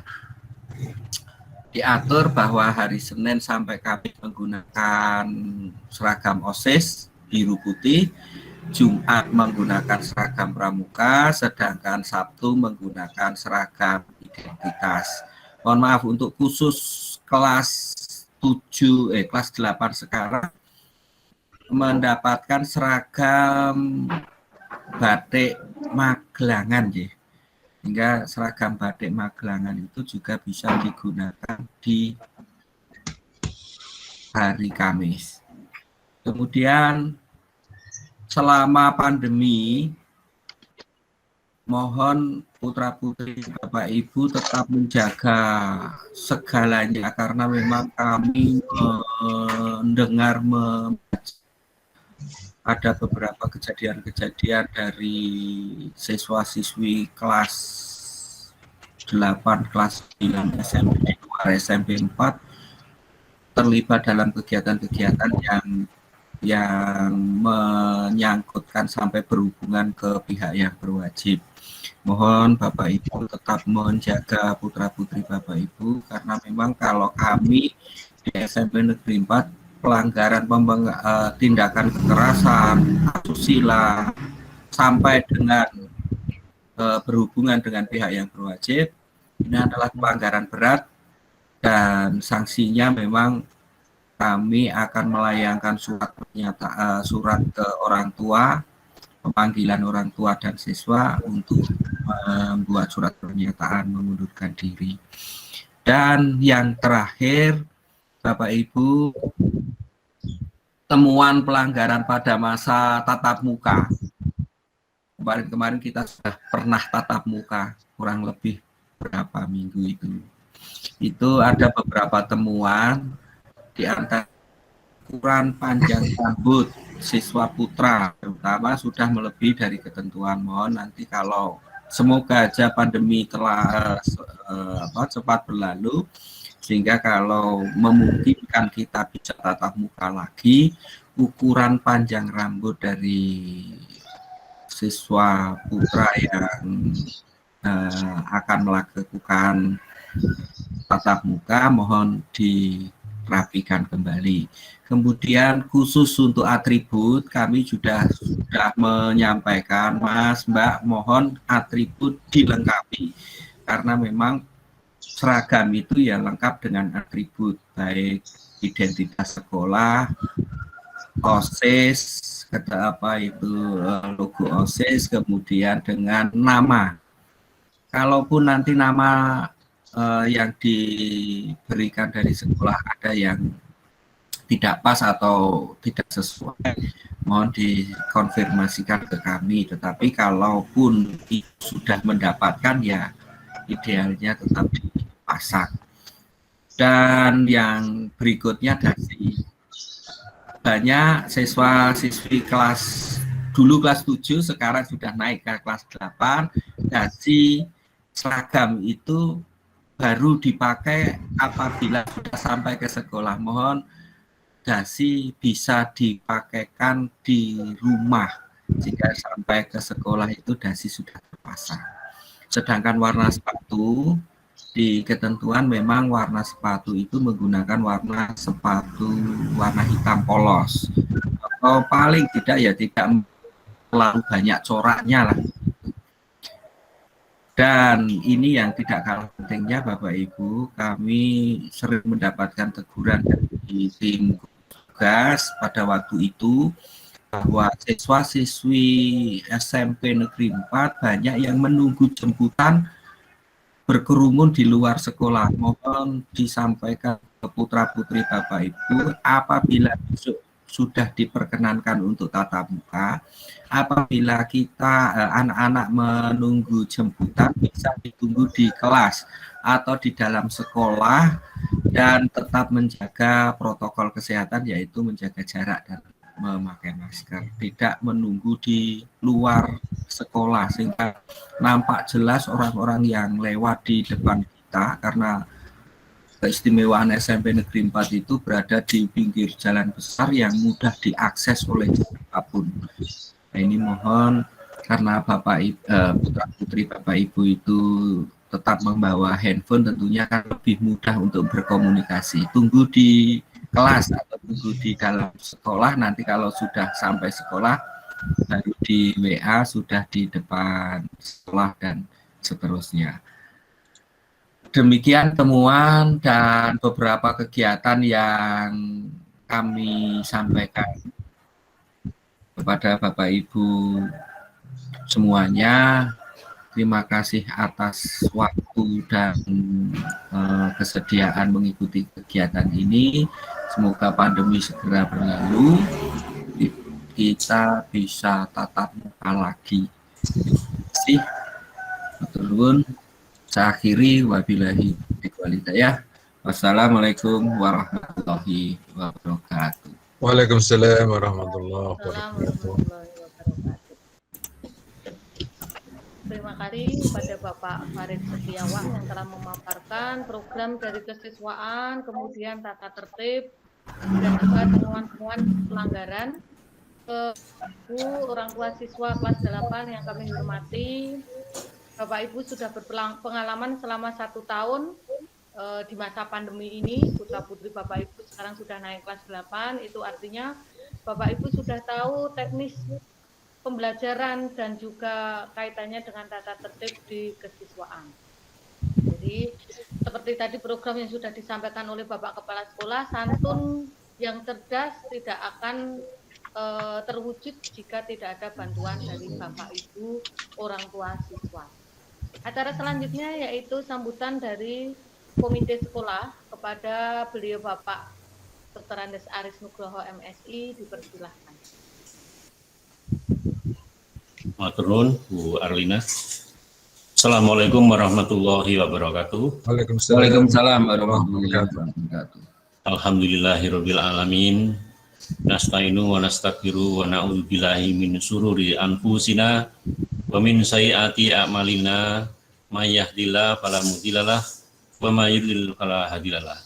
F: diatur bahwa hari Senin sampai Kamis menggunakan seragam OSIS biru putih, Jumat menggunakan seragam pramuka, sedangkan Sabtu menggunakan seragam identitas. Mohon maaf untuk khusus kelas 8 sekarang mendapatkan seragam batik Magelangan ya. Hingga seragam batik Magelangan itu juga bisa digunakan di hari Kamis. Kemudian selama pandemi, mohon putra-putri Bapak Ibu tetap menjaga segalanya karena memang kami mendengar ada beberapa kejadian-kejadian dari siswa-siswi kelas 8, kelas 9 SMP 2, SMP 4 terlibat dalam kegiatan-kegiatan yang yang menyangkutkan sampai berhubungan ke pihak yang berwajib. Mohon Bapak Ibu tetap menjaga putra-putri Bapak Ibu, karena memang kalau kami di SMP Negeri 4 pelanggaran tindakan kekerasan, asusila, sampai dengan berhubungan dengan pihak yang berwajib, ini adalah pelanggaran berat dan sanksinya memang kami akan melayangkan surat ke orang tua, pemanggilan orang tua dan siswa untuk membuat surat pernyataan mengundurkan diri. Dan yang terakhir, Bapak Ibu, temuan pelanggaran pada masa tatap muka. Kemarin kita sudah pernah tatap muka, kurang lebih berapa minggu itu. Itu ada beberapa temuan, di antara ukuran panjang rambut siswa putra terutama sudah melebihi dari ketentuan. Mohon nanti kalau semoga aja pandemi telah cepat berlalu, sehingga kalau memungkinkan kita bisa tatap muka lagi, ukuran panjang rambut dari siswa putra yang akan melakukan tatap muka mohon dirapikan kembali. Kemudian khusus untuk atribut kami sudah menyampaikan, Mas, Mbak, mohon atribut dilengkapi karena memang seragam itu ya lengkap dengan atribut, baik identitas sekolah, OSIS, logo OSIS, kemudian dengan nama. Kalaupun nanti nama yang diberikan dari sekolah ada yang tidak pas atau tidak sesuai, mohon dikonfirmasikan ke kami. Tetapi kalaupun sudah mendapatkan, ya idealnya tetap dipasang. Dan yang berikutnya dari banyak siswa-siswi dulu kelas 7 sekarang sudah naik ke kelas 8, dasi seragam itu baru dipakai apabila sudah sampai ke sekolah. Mohon dasi bisa dipakaikan di rumah jika sampai ke sekolah itu dasi sudah terpasang. Sedangkan warna sepatu di ketentuan memang warna sepatu itu menggunakan warna hitam polos atau paling tidak ya tidak terlalu banyak coraknya lah. Dan ini yang tidak kalah pentingnya Bapak Ibu, kami sering mendapatkan teguran dari tim tugas pada waktu itu bahwa siswa-siswi SMP Negeri 4 banyak yang menunggu jemputan berkerumun di luar sekolah. Mohon disampaikan ke putra-putri Bapak Ibu, apabila besok sudah diperkenankan untuk tatap muka, apabila kita anak-anak menunggu jemputan bisa ditunggu di kelas atau di dalam sekolah dan tetap menjaga protokol kesehatan, yaitu menjaga jarak dan memakai masker, tidak menunggu di luar sekolah sehingga nampak jelas orang-orang yang lewat di depan kita, karena keistimewaan SMP Negeri 4 itu berada di pinggir jalan besar yang mudah diakses oleh siapapun. Nah, ini mohon karena putra-putri Bapak Ibu itu tetap membawa handphone, tentunya kan lebih mudah untuk berkomunikasi. Tunggu di kelas atau tunggu di dalam sekolah, nanti kalau sudah sampai sekolah baru di WA sudah di depan sekolah dan seterusnya. Demikian temuan dan beberapa kegiatan yang kami sampaikan kepada Bapak Ibu semuanya. Terima kasih atas waktu dan kesediaan mengikuti kegiatan ini. Semoga pandemi segera berlalu, kita bisa tatap muka lagi. Terima kasih. Betul. Saya akhiri, wabillahi taufiq wal hidayah. Wassalamualaikum warahmatullahi wabarakatuh.
D: Waalaikumsalam warahmatullahi wabarakatuh.
A: Terima kasih kepada Bapak Farid Setiawan yang telah memaparkan program dari kesiswaan, kemudian tata tertib, dan juga temuan-temuan pelanggaran. Ibu, orang tua siswa kelas 8 yang kami hormati, Bapak Ibu sudah berpengalaman selama 1 tahun di masa pandemi ini. Putra putri Bapak Ibu sekarang sudah naik kelas 8, itu artinya Bapak Ibu sudah tahu teknis pembelajaran dan juga kaitannya dengan tata tertib di kesiswaan. Jadi seperti tadi program yang sudah disampaikan oleh Bapak Kepala Sekolah, santun yang cerdas tidak akan terwujud jika tidak ada bantuan dari Bapak Ibu orang tua siswa. Acara selanjutnya yaitu sambutan dari komite sekolah kepada beliau Bapak Dr. Andes Aris Nugroho MSI, dipersilahkan.
G: Maturun Bu Arlina. Assalamualaikum warahmatullahi wabarakatuh.
F: Waalaikumsalam warahmatullahi wabarakatuh.
G: Alhamdulillahirabbil alamin. Nasta'inu wa nastaghfiru wa na'udzu billahi min syururi anfusina wa min sayyiati a'malina may yahdihillahu fala mudhillalah wa may yudlil fala hadiyalah.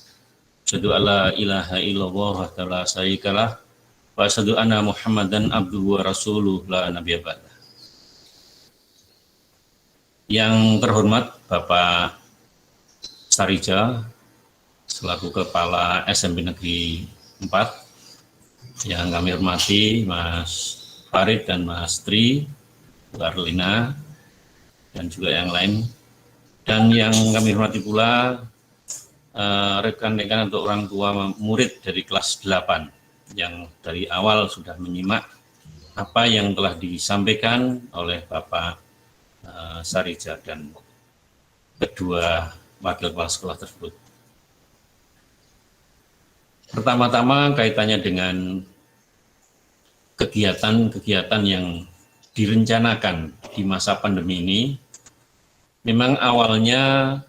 G: Asyhadu alla ilaha illallah wa la syarikalah wa asyhadu anna Muhammadan abduhu wa rasuluhu la nabiyya ba'da. Yang terhormat Bapak Sarija selaku Kepala SMP Negeri 4, yang kami hormati Mas Farid dan Mas Tri, Bu Arlina, dan juga yang lain. Dan yang kami hormati pula rekan-rekan untuk orang tua murid dari kelas 8 yang dari awal sudah menyimak apa yang telah disampaikan oleh Bapak Sarija dan kedua wakil kepala sekolah tersebut. Pertama-tama kaitannya dengan kegiatan-kegiatan yang direncanakan di masa pandemi ini. Memang awalnya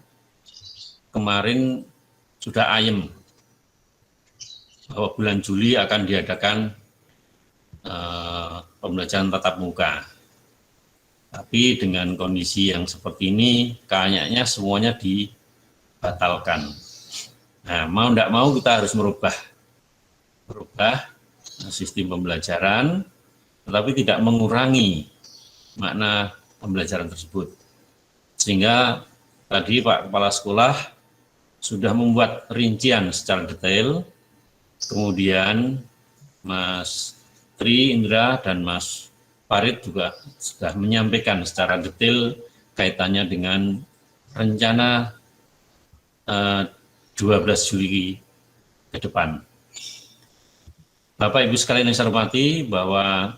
G: kemarin sudah ayem bahwa bulan Juli akan diadakan pembelajaran tatap muka. Tapi dengan kondisi yang seperti ini, kayaknya semuanya dibatalkan. Nah, mau tidak mau kita harus merubah sistem pembelajaran, tetapi tidak mengurangi makna pembelajaran tersebut. Sehingga tadi Pak Kepala Sekolah sudah membuat rincian secara detail, kemudian Mas Tri Indra dan Mas Farid juga sudah menyampaikan secara detail kaitannya dengan rencana 12 Juli ke depan. Bapak Ibu sekalian yang saya hormati, bahwa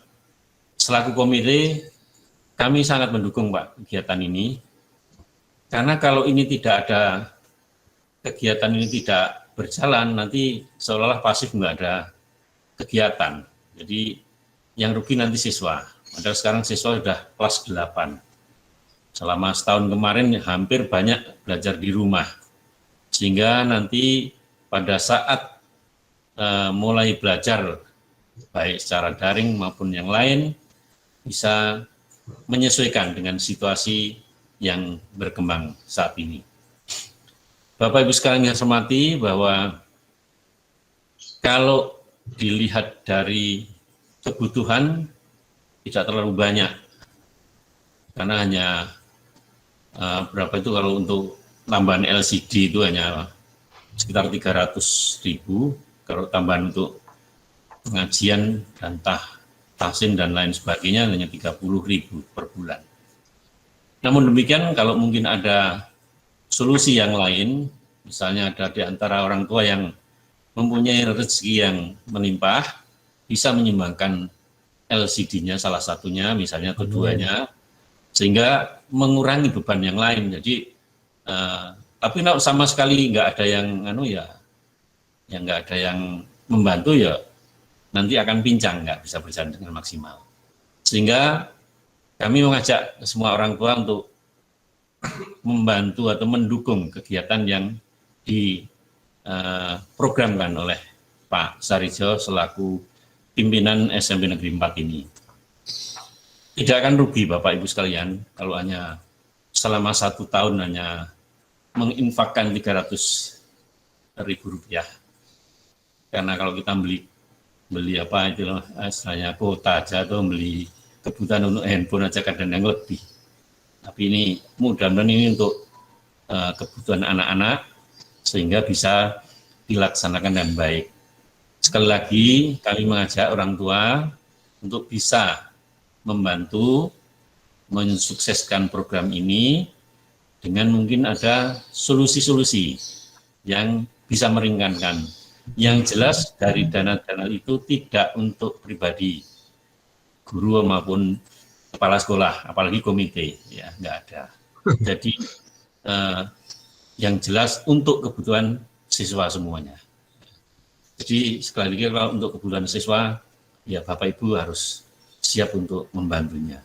G: selaku komite kami sangat mendukung Pak kegiatan ini, karena kalau ini tidak ada, kegiatan ini tidak berjalan, nanti seolah-olah pasif nggak ada kegiatan. Jadi yang rugi nanti siswa. Padahal sekarang siswa sudah kelas 8. Selama setahun kemarin hampir banyak belajar di rumah. Sehingga nanti pada saat mulai belajar baik secara daring maupun yang lain bisa menyesuaikan dengan situasi yang berkembang saat ini. Bapak Ibu sekalian yang saya hormati, bahwa kalau dilihat dari kebutuhan tidak terlalu banyak, karena hanya berapa itu kalau untuk tambahan LCD itu hanya sekitar 300.000, kalau tambahan untuk pengajian dan tahsin dan lain sebagainya hanya 30.000 per bulan. Namun demikian, kalau mungkin ada solusi yang lain, misalnya ada di antara orang tua yang mempunyai rezeki yang melimpah, bisa menyumbangkan LCD-nya salah satunya, misalnya keduanya, sehingga mengurangi beban yang lain. Jadi tapi sama sekali nggak ada yang yang nggak ada yang membantu, ya nanti akan pincang, nggak bisa berjalan dengan maksimal. Sehingga kami mengajak semua orang tua untuk membantu atau mendukung kegiatan yang diprogramkan oleh Pak Sarijo selaku pimpinan SMP Negeri 4 ini. Tidak akan rugi Bapak Ibu sekalian kalau hanya selama 1 tahun hanya menginfakkan Rp300.000. Karena kalau kita beli beli apa itu loh, istilahnya kuota aja atau beli kebutuhan untuk handphone aja kadang-kadang lebih. Tapi ini mudah-mudahan ini untuk kebutuhan anak-anak sehingga bisa dilaksanakan dengan baik. Sekali lagi kami mengajak orang tua untuk bisa membantu mensukseskan program ini dengan mungkin ada solusi-solusi yang bisa meringankan. Yang jelas dari dana-dana itu tidak untuk pribadi guru maupun kepala sekolah, apalagi komite, ya nggak ada. Jadi yang jelas untuk kebutuhan siswa semuanya. Jadi sekali lagi kalau untuk kebutuhan siswa, ya Bapak Ibu harus siap untuk membantunya.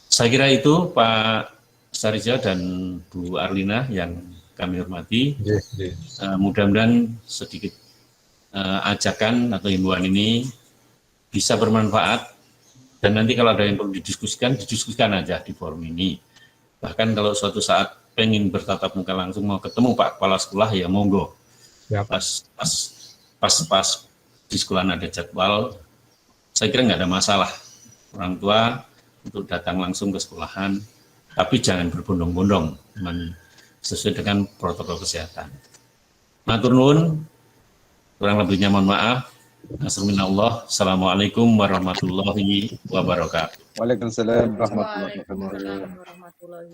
G: Saya kira itu Pak Sarija dan Bu Arlina yang kami hormati. Mudah-mudahan sedikit ajakan atau himbauan ini bisa bermanfaat, dan nanti kalau ada yang perlu didiskusikan aja di forum ini. Bahkan kalau suatu saat pengen bertatap muka langsung mau ketemu Pak Kepala Sekolah, ya monggo. Ya, pas di sekolah ada jadwal, saya kira nggak ada masalah orang tua untuk datang langsung ke sekolahan, tapi jangan berbondong-bondong, sesuai dengan protokol kesehatan. Matur nuwun, kurang lebihnya mohon maaf. Assalamualaikum warahmatullahi wabarakatuh.
B: Waalaikumsalam
A: warahmatullahi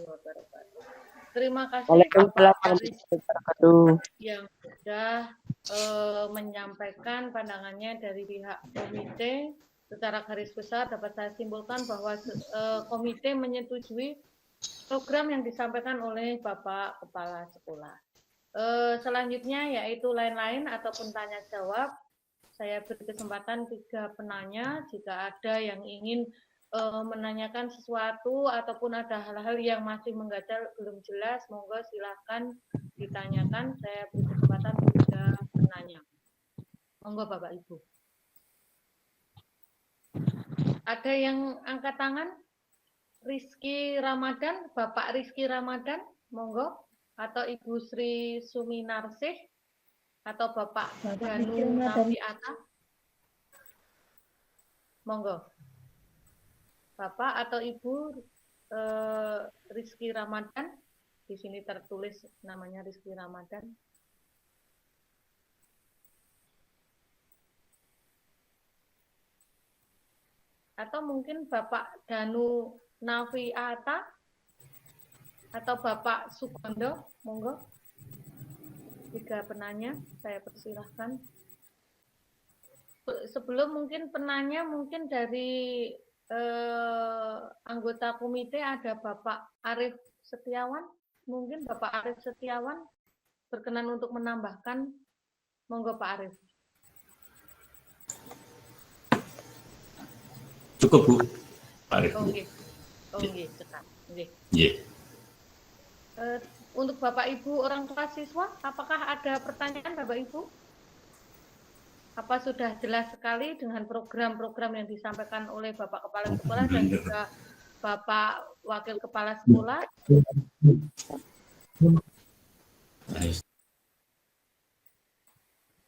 A: wabarakatuh. Terima kasih
H: Waalaikumsalam
A: Pak Aris
H: warahmatullahi wabarakatuh.
A: yang sudah menyampaikan pandangannya dari pihak komite. Secara garis besar dapat saya simpulkan bahwa komite menyetujui program yang disampaikan oleh Bapak Kepala Sekolah. Selanjutnya yaitu lain-lain ataupun tanya jawab. Saya beri kesempatan 3 penanya. Jika ada yang ingin menanyakan sesuatu ataupun ada hal-hal yang masih mengganjal belum jelas, monggo silahkan ditanyakan. Saya beri kesempatan 3 penanya. Monggo Bapak Ibu. Ada yang angkat tangan? Rizky Ramadan, Bapak Rizky Ramadan, monggo. Atau Ibu Sri Suminarsih, atau Bapak Danu Nafiata, monggo. Bapak atau Ibu Rizky Ramadan, di sini tertulis namanya Rizky Ramadan. Atau mungkin Bapak Danu Nafiata atau Bapak Sugondo, monggo. 3 penanya, saya persilahkan. Sebelum mungkin penanya, mungkin dari anggota komite ada Bapak Arif Setiawan. Mungkin Bapak Arif Setiawan berkenan untuk menambahkan. Monggo Pak Arif.
G: Cukup Bu, Pak Arif.
A: Oke, cekat.
G: Iya.
A: Untuk Bapak Ibu orang tua siswa, apakah ada pertanyaan Bapak Ibu? Apa sudah jelas sekali dengan program-program yang disampaikan oleh Bapak Kepala Sekolah dan juga Bapak Wakil Kepala Sekolah?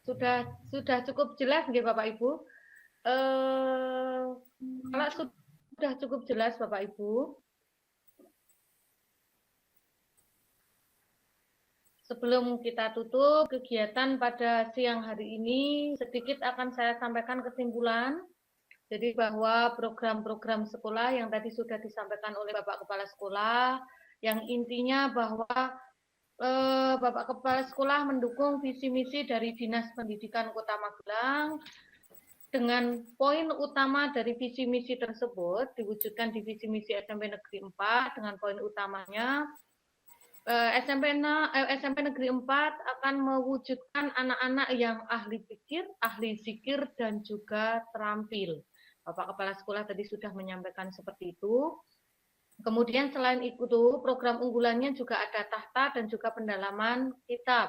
A: Sudah cukup jelas nggih Bapak Ibu? Kalau sudah cukup jelas Bapak Ibu, sebelum kita tutup kegiatan pada siang hari ini, sedikit akan saya sampaikan kesimpulan. Jadi bahwa program-program sekolah yang tadi sudah disampaikan oleh Bapak Kepala Sekolah, yang intinya bahwa Bapak Kepala Sekolah mendukung visi misi dari Dinas Pendidikan Kota Magelang, dengan poin utama dari visi misi tersebut diwujudkan di visi misi SMP Negeri 4 dengan poin utamanya SMP Negeri 4 akan mewujudkan anak-anak yang ahli pikir, ahli zikir, dan juga terampil. Bapak Kepala Sekolah tadi sudah menyampaikan seperti itu. Kemudian selain itu, program unggulannya juga ada tahta dan juga pendalaman kitab.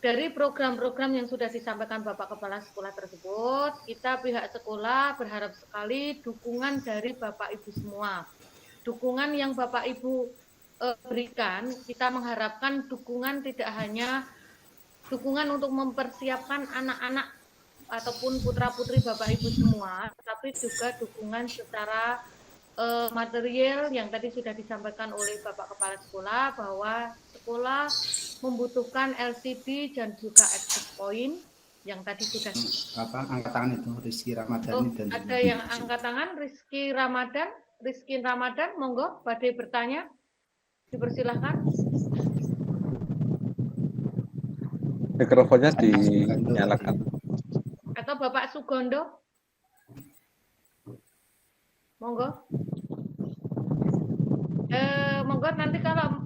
A: Dari program-program yang sudah disampaikan Bapak Kepala Sekolah tersebut, kita pihak sekolah berharap sekali dukungan dari Bapak Ibu semua. Dukungan yang Bapak Ibu berikan, kita mengharapkan dukungan tidak hanya dukungan untuk mempersiapkan anak-anak ataupun putra-putri Bapak Ibu semua, tapi juga dukungan secara material yang tadi sudah disampaikan oleh Bapak Kepala Sekolah bahwa sekolah membutuhkan LCD dan juga access point yang tadi sudah
C: Angkat tangan itu Rizky Ramadhani dan
A: ada yang angkat tangan. Rizky Ramadan, monggo badai bertanya, dipersilahkan.
B: Mikrofonnya dinyalakan.
A: Atau Bapak Sugondo, monggo. Monggo nanti kalau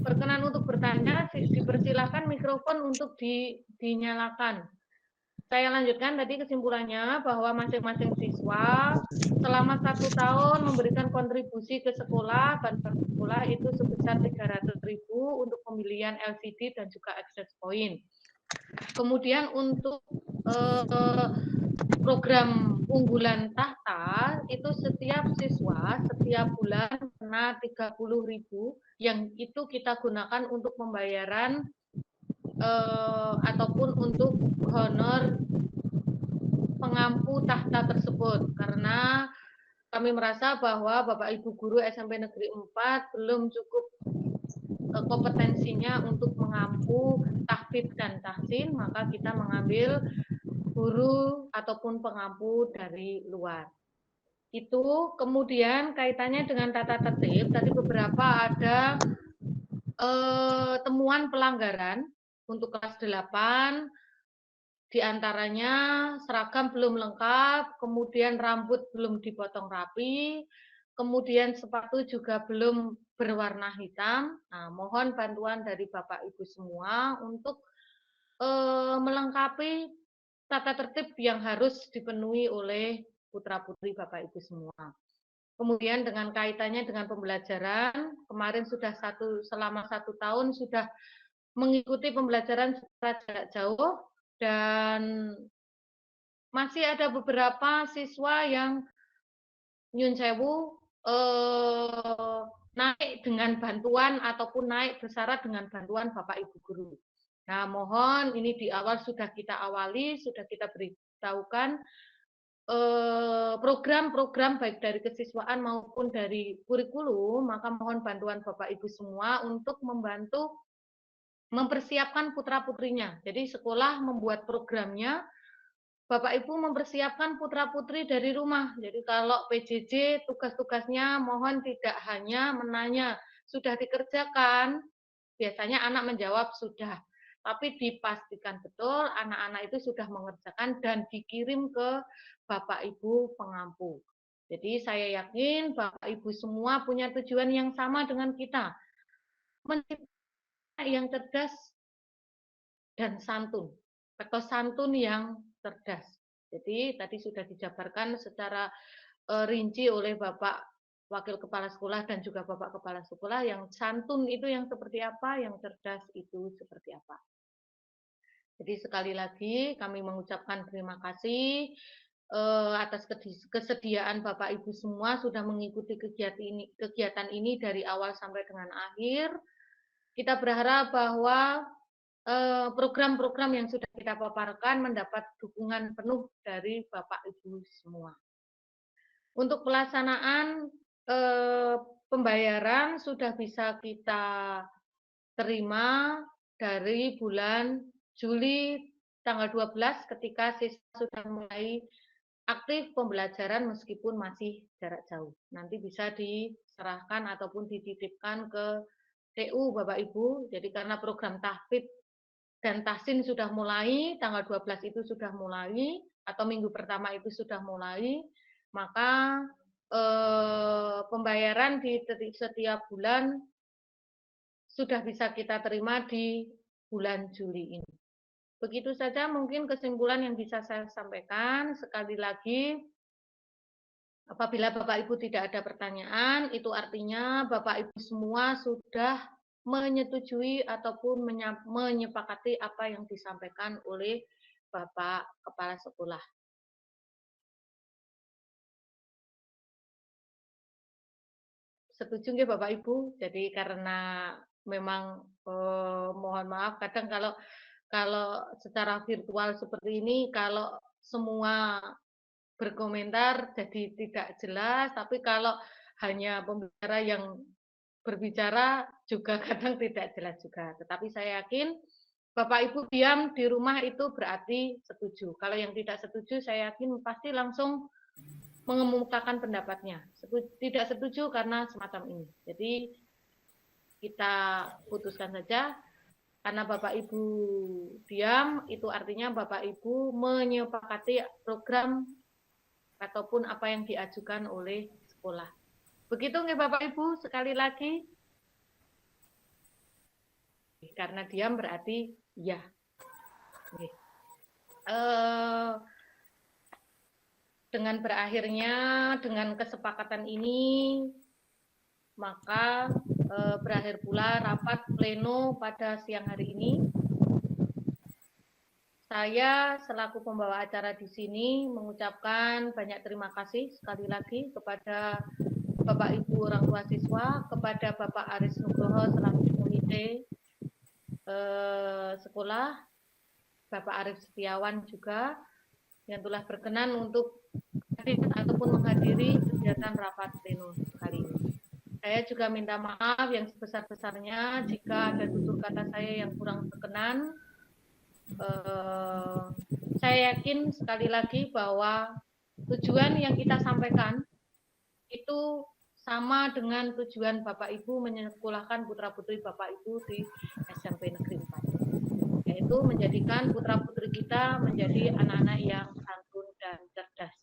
A: berkenan untuk bertanya, dipersilahkan mikrofon untuk dinyalakan. Saya lanjutkan tadi kesimpulannya bahwa masing-masing siswa selama 1 tahun memberikan kontribusi ke sekolah, bantuan sekolah itu sebesar 300.000 untuk pembelian LCD dan juga access point. Kemudian untuk program unggulan tahta itu setiap siswa setiap bulan kena 30.000 yang itu kita gunakan untuk pembayaran ataupun untuk honor pengampu tahta tersebut karena kami merasa bahwa Bapak Ibu guru SMP Negeri 4 belum cukup kompetensinya untuk mengampu tahfidz dan tahsin, maka kita mengambil guru ataupun pengampu dari luar. Itu kemudian kaitannya dengan tata tertib, tadi beberapa ada temuan pelanggaran untuk kelas 8, diantaranya seragam belum lengkap, kemudian rambut belum dipotong rapi, kemudian sepatu juga belum berwarna hitam. Nah, mohon bantuan dari Bapak Ibu semua untuk melengkapi tata tertib yang harus dipenuhi oleh putra-putri Bapak Ibu semua. Kemudian dengan kaitannya dengan pembelajaran, kemarin sudah selama 1 tahun sudah mengikuti pembelajaran secara jarak jauh dan masih ada beberapa siswa yang nyun sewu naik dengan bantuan ataupun naik bersyarat dengan bantuan Bapak Ibu guru. Nah, mohon ini di awal sudah kita awali, sudah kita beritahukan program-program baik dari kesiswaan maupun dari kurikulum, maka mohon bantuan Bapak Ibu semua untuk membantu mempersiapkan putra-putrinya. Jadi sekolah membuat programnya, Bapak Ibu mempersiapkan putra-putri dari rumah. Jadi kalau PJJ tugas-tugasnya mohon tidak hanya menanya, sudah dikerjakan, biasanya anak menjawab sudah. Tapi dipastikan betul anak-anak itu sudah mengerjakan dan dikirim ke Bapak Ibu pengampu. Jadi saya yakin Bapak Ibu semua punya tujuan yang sama dengan kita. Menciptakan yang cerdas dan santun, atau santun yang cerdas. Jadi tadi sudah dijabarkan secara rinci oleh Bapak Wakil Kepala Sekolah dan juga Bapak Kepala Sekolah, yang santun itu yang seperti apa, yang cerdas itu seperti apa. Jadi sekali lagi kami mengucapkan terima kasih atas kesediaan Bapak Ibu semua sudah mengikuti kegiatan ini dari awal sampai dengan akhir. Kita berharap bahwa program-program yang sudah kita paparkan mendapat dukungan penuh dari Bapak Ibu semua. Untuk pelaksanaan pembayaran sudah bisa kita terima dari bulan Juli tanggal 12 ketika siswa sudah mulai aktif pembelajaran meskipun masih jarak jauh. Nanti bisa diserahkan ataupun dititipkan ke TU Bapak Ibu. Jadi karena program tahfidz dan tahsin sudah mulai, tanggal 12 itu sudah mulai, atau minggu pertama itu sudah mulai, maka pembayaran di setiap bulan sudah bisa kita terima di bulan Juli ini. Begitu saja mungkin kesimpulan yang bisa saya sampaikan. Sekali lagi, apabila Bapak Ibu tidak ada pertanyaan, itu artinya Bapak Ibu semua sudah menyetujui ataupun menyepakati apa yang disampaikan oleh Bapak Kepala Sekolah. Setuju nggih Bapak Ibu? Jadi karena memang mohon maaf kadang kalau kalau secara virtual seperti ini, kalau semua berkomentar jadi tidak jelas, tapi kalau hanya pembicara yang berbicara juga kadang tidak jelas juga. Tetapi saya yakin Bapak Ibu diam di rumah itu berarti setuju. Kalau yang tidak setuju, saya yakin pasti langsung mengemukakan pendapatnya. Tidak setuju karena semacam ini. Jadi kita putuskan saja. Karena Bapak Ibu diam, itu artinya Bapak Ibu menyepakati program ataupun apa yang diajukan oleh sekolah. Begitu nggih Bapak Ibu, sekali lagi. Karena diam berarti ya. Dengan berakhirnya, dengan kesepakatan ini, maka berakhir pula rapat pleno pada siang hari ini. Saya selaku pembawa acara di sini mengucapkan banyak terima kasih sekali lagi kepada Bapak Ibu orang tua siswa, kepada Bapak Aris Nugroho selaku komite sekolah, Bapak Arif Setiawan juga yang telah berkenan untuk hadir ataupun menghadiri kegiatan rapat pleno kali ini. Saya juga minta maaf yang sebesar-besarnya jika ada tutur kata saya yang kurang berkenan. Saya yakin sekali lagi bahwa tujuan yang kita sampaikan itu sama dengan tujuan Bapak Ibu menyekolahkan putra-putri Bapak Ibu di SMP Negeri 4, yaitu menjadikan putra-putri kita menjadi anak-anak yang santun dan cerdas.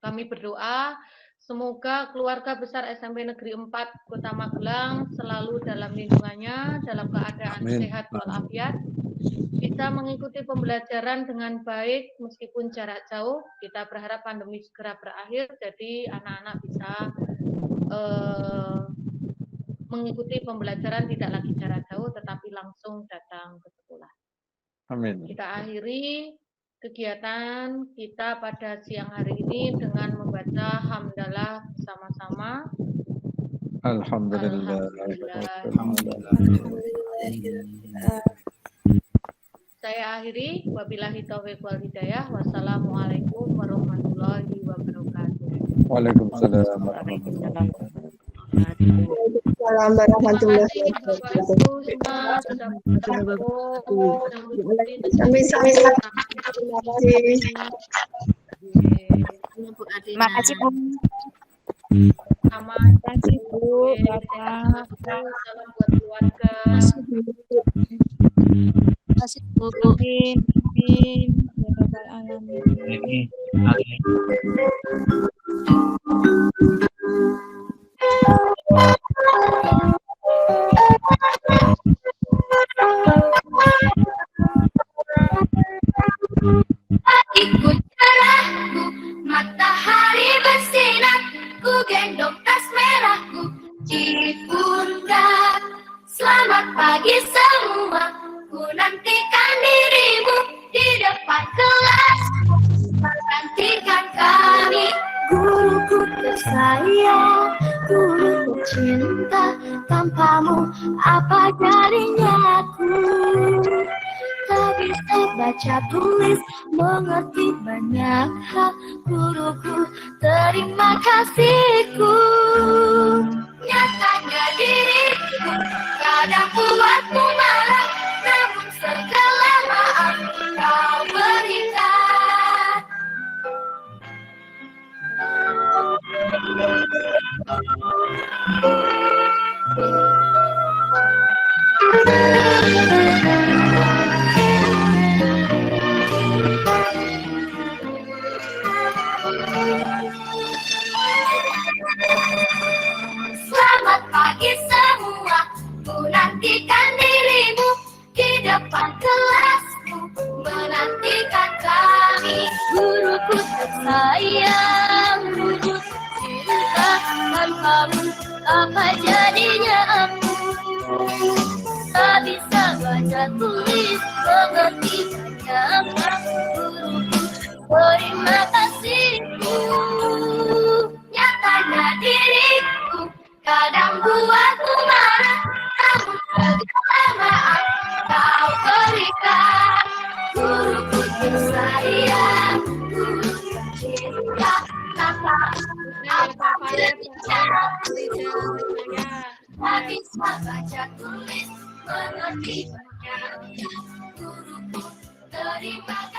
A: Kami berdoa semoga keluarga besar SMP Negeri 4 Kota Magelang selalu dalam lindungannya, dalam keadaan sehat walafiat, bisa mengikuti pembelajaran dengan baik meskipun jarak jauh. Kita berharap pandemi segera berakhir, jadi anak-anak bisa mengikuti pembelajaran tidak lagi jarak jauh, tetapi langsung datang ke sekolah.
B: Amin.
A: Kita akhiri kegiatan kita pada siang hari ini dengan membaca hamdalah bersama-sama.
B: Alhamdulillah.
A: Saya akhiri, wabillahi taufiq wal hidayah. Wassalamualaikum warahmatullahi wabarakatuh.
B: Waalaikumsalam warahmatullahi wabarakatuh.
E: warahmatullahi
H: Makasih Bu.
A: Makasih
H: Bu, Bapak.
A: Salam buat keluarga.
H: Makasih Bu. Amin. Amin. Ya Rabbal Alamin.
I: Ikut cerahku, matahari bersinar, ku gendong tas merahku di pundak. Selamat pagi semua, ku nantikan dirimu di depan kelas. Nantikan kami, guruku tersayang, guru tercinta, tanpamu apa jadinya aku? Tak bisa baca tulis, mengerti banyak hal, guruku terima kasihku. Nyatanya diriku kadang buatmu marah, namun segala maaf kau berikan. Selamat pagi semua, ku nantikan dirimu di depan kelasku, menantikan kami. Guruku tersayang, guru cinta, tanpamu apa jadinya aku? Tak bisa baca tulis, mengerti banyak hal, guruku terima kasihku. Nyatanya diriku kadang buatmu marah, namun segala maaf kau berikan. guru tercinta, kakak berbicara, tak bisa baca tulis, mengerti, guruku terima kasih.